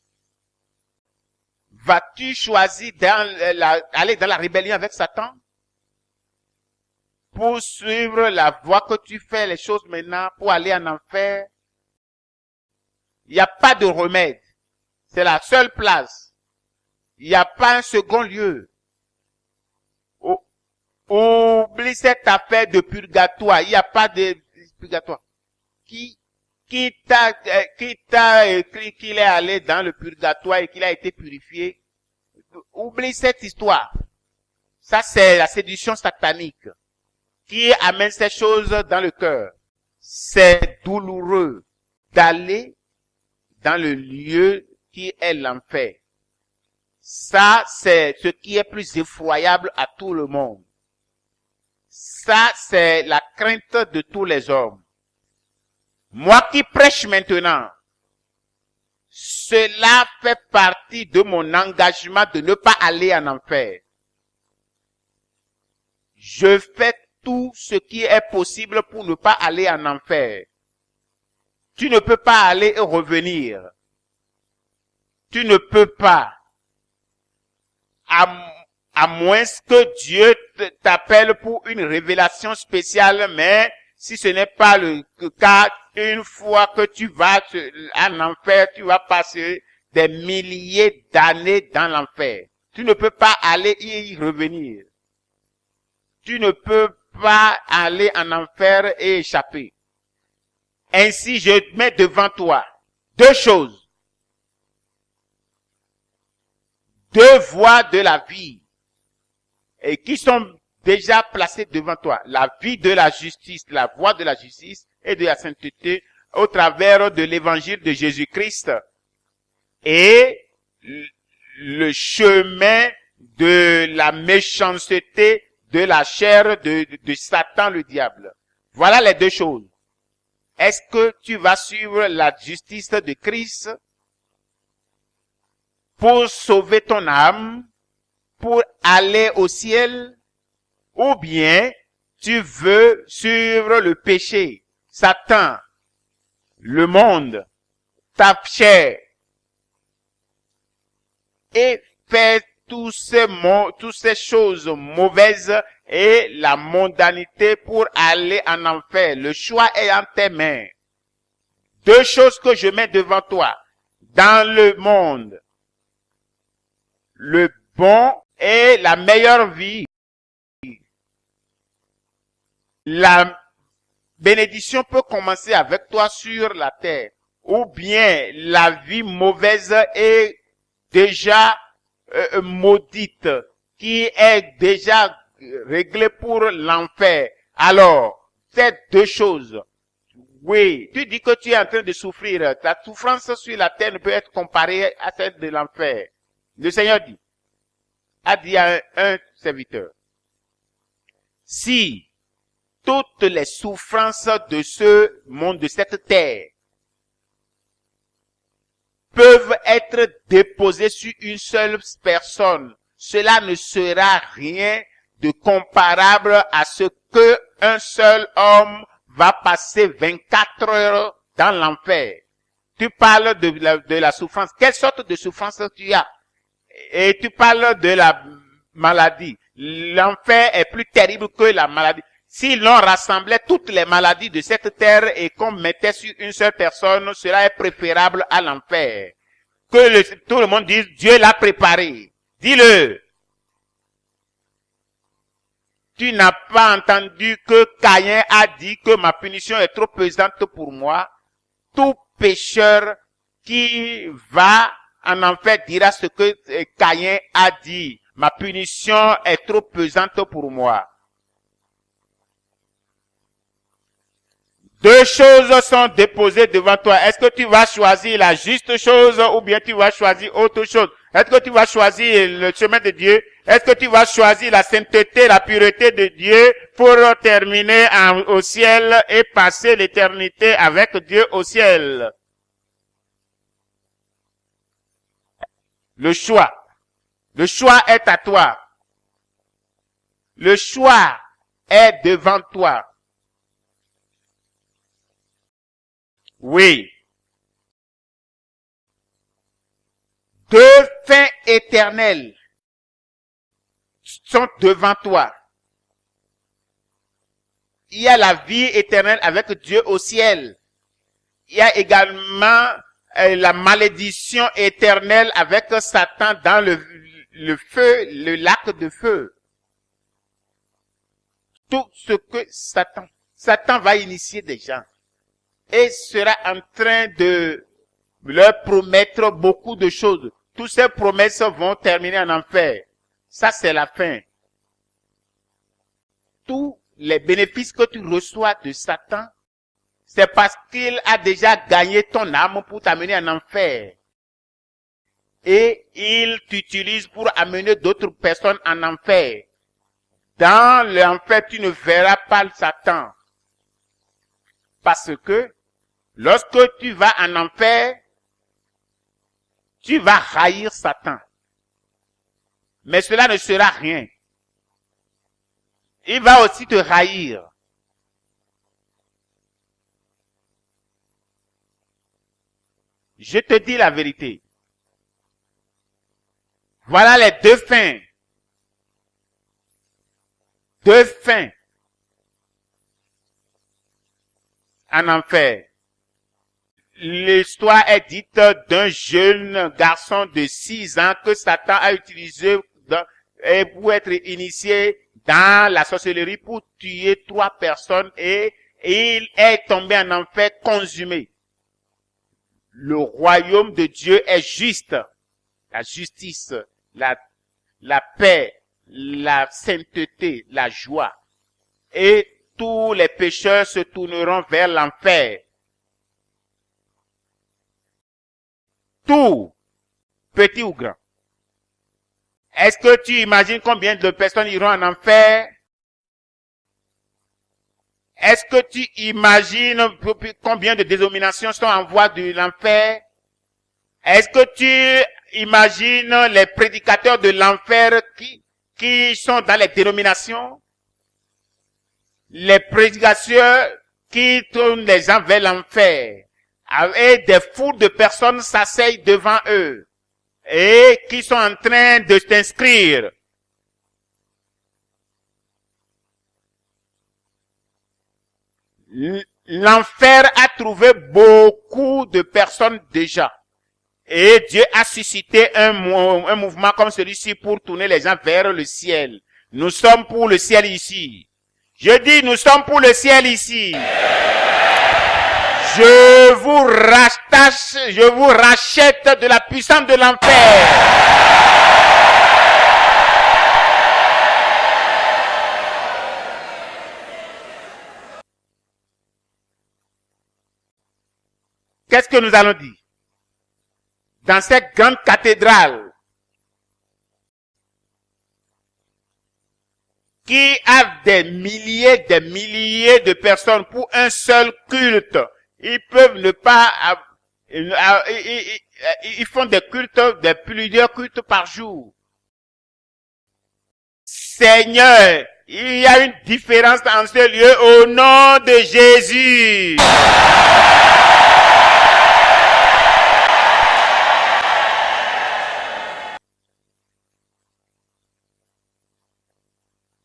Vas-tu choisir aller dans la rébellion avec Satan? Pour suivre la voie que tu fais les choses maintenant, pour aller en enfer? Il n'y a pas de remède. C'est la seule place. Il n'y a pas un second lieu. Oublie cette affaire de purgatoire. Il n'y a pas de purgatoire. Qui t'a écrit qu'il est allé dans le purgatoire et qu'il a été purifié? Oublie cette histoire. Ça, c'est la séduction satanique qui amène ces choses dans le cœur. C'est douloureux d'aller dans le lieu qui est l'enfer. Ça, c'est ce qui est plus effroyable à tout le monde. Ça, c'est la crainte de tous les hommes. Moi qui prêche maintenant, cela fait partie de mon engagement de ne pas aller en enfer. Je fais tout ce qui est possible pour ne pas aller en enfer. Tu ne peux pas aller et revenir. Tu ne peux pas. À moins que Dieu t'appelle pour une révélation spéciale, mais si ce n'est pas le cas, une fois que tu vas en enfer, tu vas passer des milliers d'années dans l'enfer. Tu ne peux pas aller y revenir. Tu ne peux pas aller en enfer et échapper. Ainsi, je mets devant toi deux choses. Deux voies de la vie. Et qui sont déjà placées devant toi. La vie de la justice, la voie de la justice et de la sainteté au travers de l'évangile de Jésus-Christ. Et le chemin de la méchanceté de la chair de Satan le diable. Voilà les deux choses. Est-ce que tu vas suivre la justice de Christ pour sauver ton âme, pour aller au ciel, ou bien tu veux suivre le péché, Satan, le monde, ta chair, et faire toutes ces choses mauvaises et la mondanité pour aller en enfer. Le choix est en tes mains. Deux choses que je mets devant toi. Dans le monde, le bon et la meilleure vie. La bénédiction peut commencer avec toi sur la terre. ou bien la vie mauvaise est déjà maudite, qui est déjà réglée pour l'enfer. Alors, ces deux choses, oui, tu dis que tu es en train de souffrir. Ta souffrance sur la terre ne peut être comparée à celle de l'enfer. Le Seigneur a dit à un serviteur, si toutes les souffrances de ce monde, de cette terre, peuvent être déposées sur une seule personne, cela ne sera rien de comparable à ce que un seul homme va passer 24 heures dans l'enfer. Tu parles de la souffrance. Quelle sorte de souffrance tu as? Et tu parles de la maladie. L'enfer est plus terrible que la maladie. Si l'on rassemblait toutes les maladies de cette terre et qu'on mettait sur une seule personne, cela est préférable à l'enfer. Tout le monde dise, Dieu l'a préparé. Dis-le. Tu n'as pas entendu que Caïn a dit que ma punition est trop pesante pour moi. Tout pécheur qui va en enfer dira ce que Caïn a dit. Ma punition est trop pesante pour moi. Deux choses sont déposées devant toi. Est-ce que tu vas choisir la juste chose ou bien tu vas choisir autre chose? Est-ce que tu vas choisir le chemin de Dieu? Est-ce que tu vas choisir la sainteté, la pureté de Dieu pour terminer au ciel et passer l'éternité avec Dieu au ciel? Le choix. Le choix est à toi. Le choix est devant toi. Oui. Deux fins éternelles sont devant toi. Il y a la vie éternelle avec Dieu au ciel. Il y a également la malédiction éternelle avec Satan dans le feu, le lac de feu. Tout ce que Satan va initier des gens et sera en train de leur promettre beaucoup de choses. Toutes ces promesses vont terminer en enfer. Ça, c'est la fin. Tous les bénéfices que tu reçois de Satan, c'est parce qu'il a déjà gagné ton âme pour t'amener en enfer. Et il t'utilise pour amener d'autres personnes en enfer. Dans l'enfer, tu ne verras pas Satan. Parce que lorsque tu vas en enfer, tu vas haïr Satan. Mais cela ne sera rien. Il va aussi te haïr. Je te dis la vérité. Voilà les deux fins. Deux fins en enfer. L'histoire est dite d'un jeune garçon de 6 ans que Satan a utilisé pour être initié dans la sorcellerie pour tuer 3 personnes et il est tombé en enfer consumé. Le royaume de Dieu est juste. La justice, la paix, la sainteté, la joie. Et tous les pécheurs se tourneront vers l'enfer. Tout, petit ou grand. Est-ce que tu imagines combien de personnes iront en enfer? Est-ce que tu imagines combien de dénominations sont en voie de l'enfer? Est-ce que tu imagines les prédicateurs de l'enfer qui sont dans les dénominations? Les prédicateurs qui tournent les gens vers l'enfer. Et des foules de personnes s'asseyent devant eux et qui sont en train de t'inscrire. L'enfer a trouvé beaucoup de personnes déjà. Et Dieu a suscité un mouvement comme celui-ci pour tourner les gens vers le ciel. Nous sommes pour le ciel ici. Je dis, nous sommes pour le ciel ici. Je vous rachète de la puissance de l'enfer. Qu'est-ce que nous allons dire? Dans cette grande cathédrale qui a des milliers de personnes pour un seul culte, ils peuvent ne pas, ils font des cultes, plusieurs cultes par jour. Seigneur, il y a une différence en ce lieu au nom de Jésus.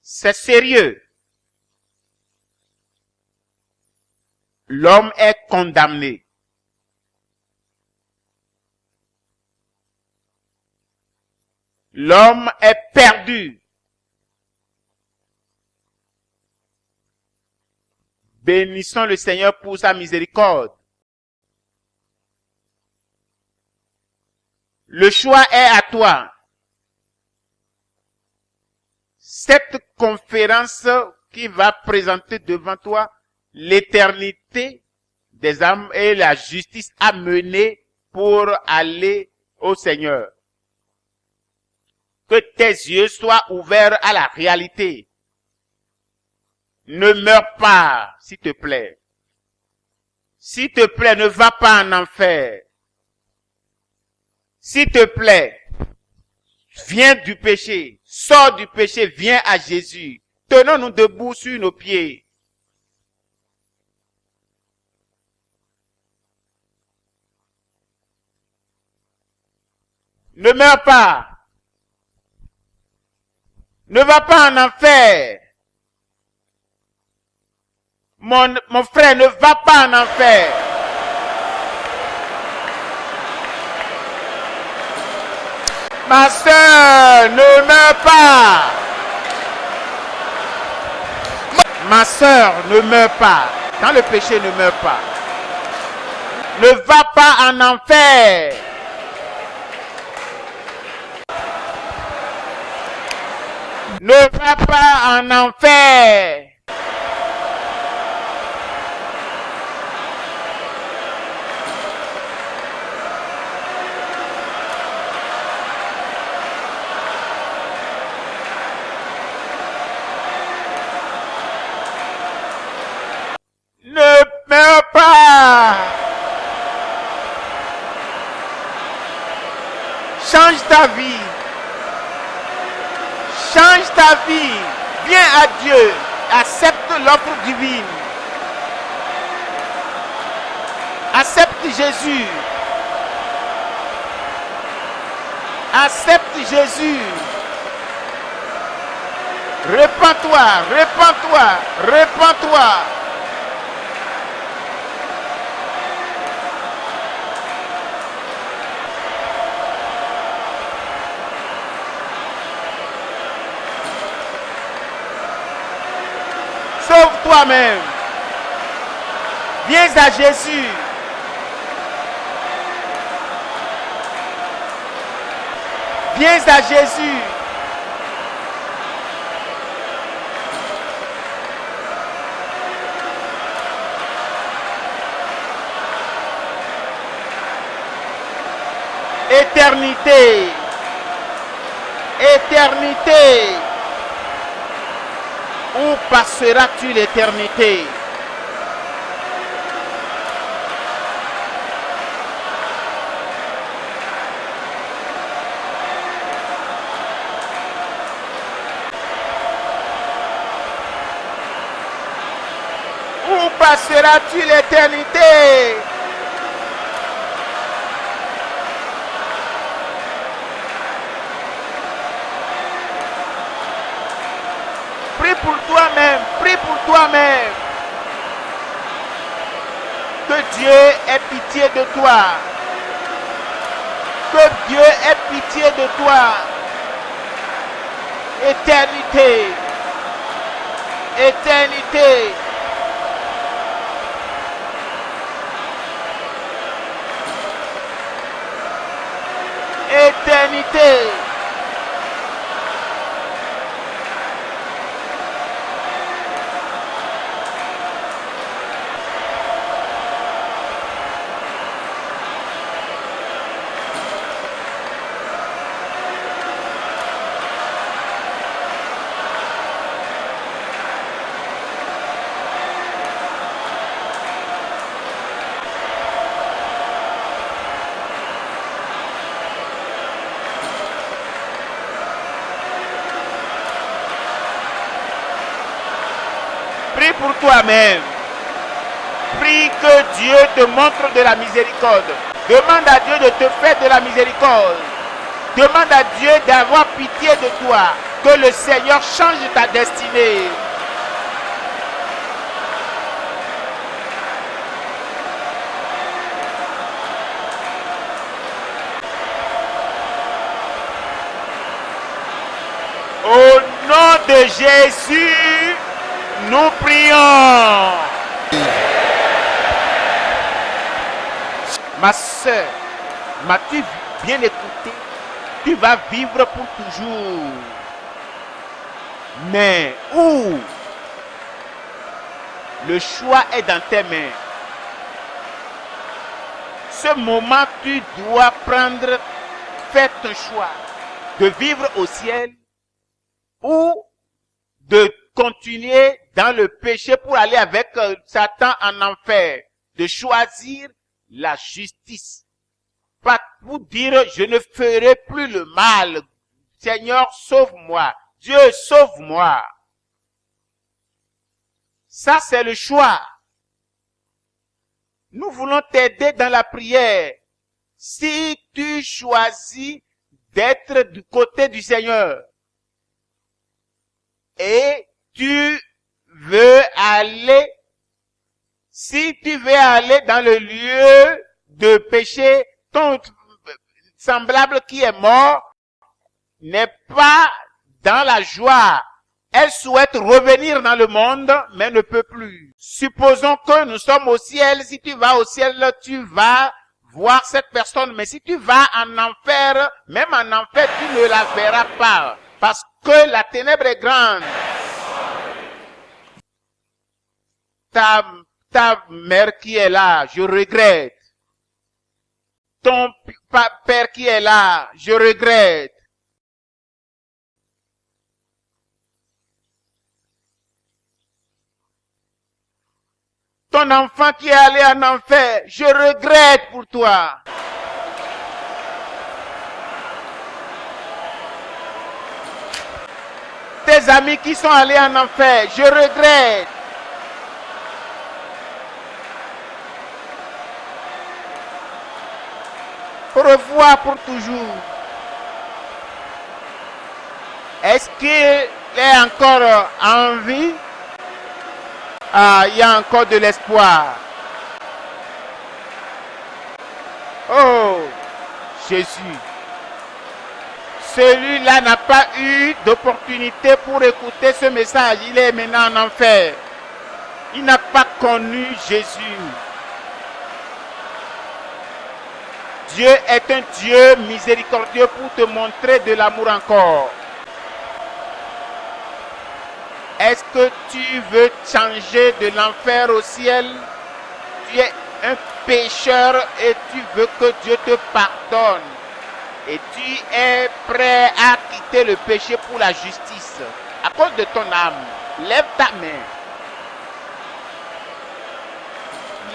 C'est sérieux. L'homme est condamné. L'homme est perdu. Bénissons le Seigneur pour sa miséricorde. Le choix est à toi. Cette conférence qui va présenter devant toi l'éternité des âmes et la justice à mener pour aller au Seigneur. Que tes yeux soient ouverts à la réalité. Ne meurs pas, s'il te plaît. S'il te plaît, ne va pas en enfer. S'il te plaît, viens du péché, sors du péché, viens à Jésus. Tenons-nous debout sur nos pieds. Ne meurs pas. Ne va pas en enfer. Mon frère, ne va pas en enfer. Ma sœur, ne meurs pas. Ma sœur, ne meurs pas. Dans le péché, ne meurs pas. Ne va pas en enfer. Ne va pas en enfer. Ne meurs pas. Change ta vie. Change ta vie. Viens à Dieu. Accepte l'offre divine. Accepte Jésus. Accepte Jésus. Répands-toi, répands-toi, répands-toi. Sauve toi-même. Viens à Jésus. Viens à Jésus. Éternité. Éternité. Où passeras-tu l'éternité? Où passeras-tu l'éternité? Prie pour toi-même, prie pour toi-même. Que Dieu ait pitié de toi. Que Dieu ait pitié de toi. Éternité. Éternité. l'éternité. Prie pour toi-même. Prie que Dieu te montre de la miséricorde. Demande à Dieu de te faire de la miséricorde. Demande à Dieu d'avoir pitié de toi. Que le Seigneur change ta destinée. Au nom de Jésus, nous prions. Ma soeur, m'as-tu bien écouté? Tu vas vivre pour toujours. Mais où? Le choix est dans tes mains. Ce moment, tu dois prendre, faire ton choix de vivre au ciel ou de continuer dans le péché pour aller avec Satan en enfer, de choisir la justice. Pas pour dire je ne ferai plus le mal. Seigneur, sauve-moi. Dieu, sauve-moi. Ça, c'est le choix. Nous voulons t'aider dans la prière. Si tu choisis d'être du côté du Seigneur et tu veux aller, si tu veux aller dans le lieu de péché, ton semblable qui est mort n'est pas dans la joie. Elle souhaite revenir dans le monde, mais ne peut plus. Supposons que nous sommes au ciel. Si tu vas au ciel, tu vas voir cette personne. Mais si tu vas en enfer, même en enfer, tu ne la verras pas. Parce que la ténèbre est grande. Ta mère qui est là, je regrette. Ton père qui est là, je regrette. Ton enfant qui est allé en enfer, je regrette pour toi. Tes amis qui sont allés en enfer, je regrette. Au revoir pour toujours. Est-ce qu'il est encore en vie? Ah, il y a encore de l'espoir. Oh, Jésus. Celui-là n'a pas eu d'opportunité pour écouter ce message. Il est maintenant en enfer. Il n'a pas connu Jésus. Dieu est un Dieu miséricordieux pour te montrer de l'amour encore. Est-ce que tu veux changer de l'enfer au ciel? Tu es un pécheur et tu veux que Dieu te pardonne. Et tu es prêt à quitter le péché pour la justice. À cause de ton âme, lève ta main.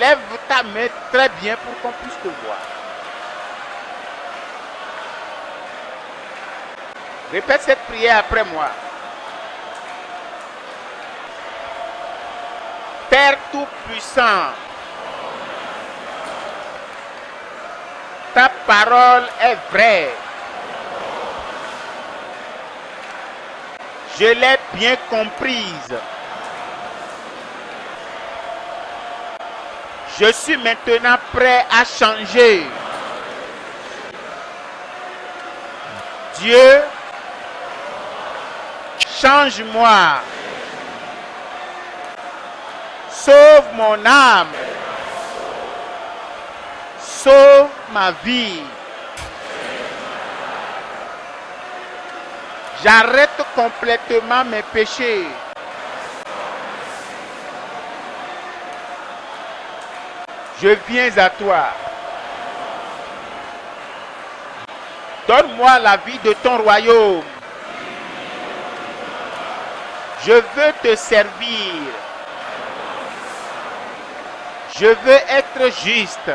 Lève ta main très bien pour qu'on puisse te voir. Répète cette prière après moi. Père Tout-Puissant, ta parole est vraie. Je l'ai bien comprise. Je suis maintenant prêt à changer. Dieu, change-moi. Sauve mon âme. Sauve ma vie. J'arrête complètement mes péchés. Je viens à toi. Donne-moi la vie de ton royaume. Je veux te servir. Je veux être juste.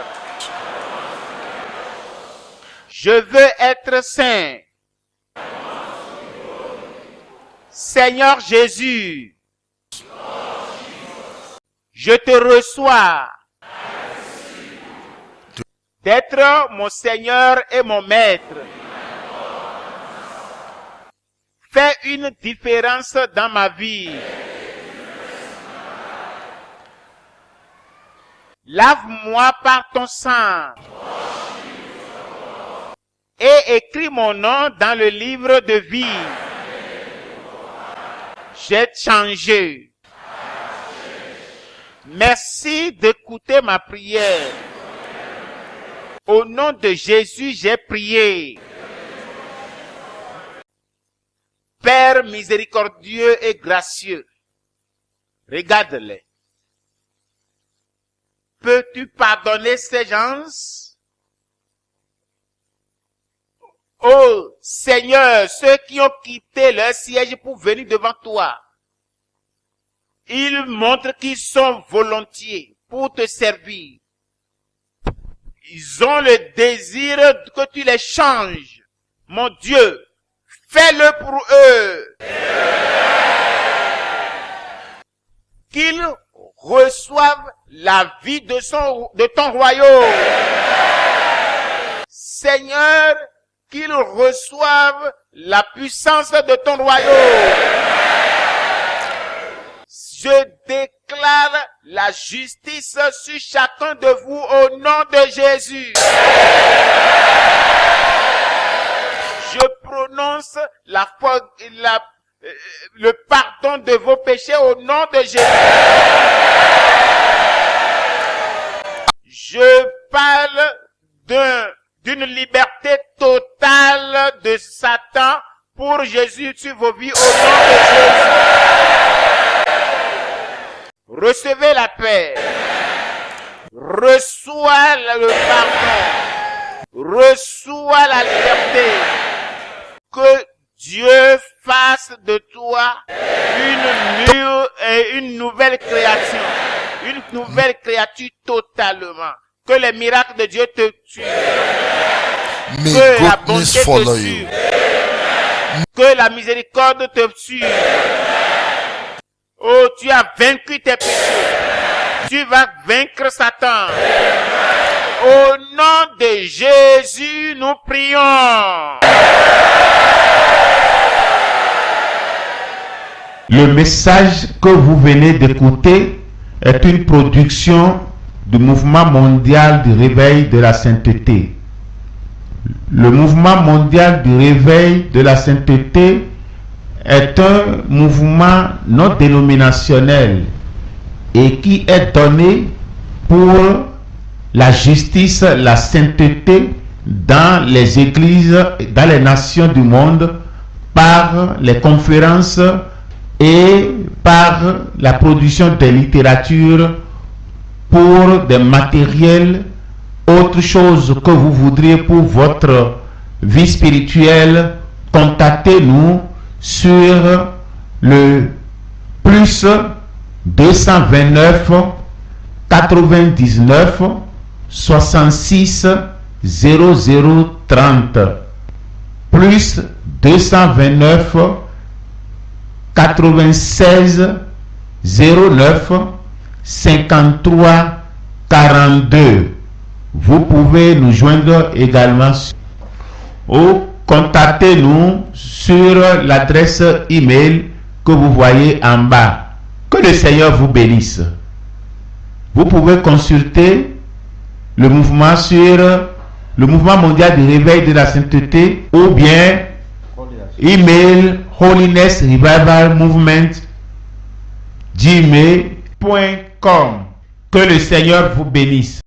Je veux être saint. Seigneur Jésus, je te reçois d'être mon Seigneur et mon Maître. Fais une différence dans ma vie. Lave-moi par ton sang et écris mon nom dans le livre de vie. J'ai changé. Merci d'écouter ma prière. Au nom de Jésus, j'ai prié. Père miséricordieux et gracieux, regarde-les. Peux-tu pardonner ces gens? Oh Seigneur, ceux qui ont quitté leur siège pour venir devant toi, ils montrent qu'ils sont volontiers pour te servir. Ils ont le désir que tu les changes. Mon Dieu, fais-le pour eux. Qu'ils reçoivent la vie de ton royaume. Seigneur, qu'ils reçoivent la puissance de ton royaume. Je déclare la justice sur chacun de vous au nom de Jésus. Je prononce le pardon de vos péchés au nom de Jésus. Je parle d'une liberté totale de Satan pour Jésus sur vos vies au nom de Jésus. Recevez la paix. Reçois le pardon. Reçois la liberté. Que Dieu fasse de toi une nouvelle création. Une nouvelle créature totalement. Que les miracles de Dieu te tuent. Que la bonté te suive. Que la miséricorde te suive. Oh, tu as vaincu tes péchés. Tu vas vaincre Satan. Au nom de Jésus, nous prions. Le message que vous venez d'écouter est une production du Mouvement mondial du réveil de la sainteté. Le Mouvement mondial du réveil de la sainteté est un mouvement non dénominationnel et qui est donné pour la justice, la sainteté dans les églises, dans les nations du monde, par les conférences et par la production de littérature pour des matériels, autre chose que vous voudriez pour votre vie spirituelle. Contactez-nous sur le plus 229 99 66 0030 plus 229 96 09 53 42. Vous pouvez nous joindre également ou contactez-nous sur l'adresse email que vous voyez en bas. Que le Seigneur vous bénisse. Vous pouvez consulter le mouvement sur le Mouvement mondial du réveil de la sainteté ou bien email Holiness Revival Movement gmail.com. Que le Seigneur vous bénisse.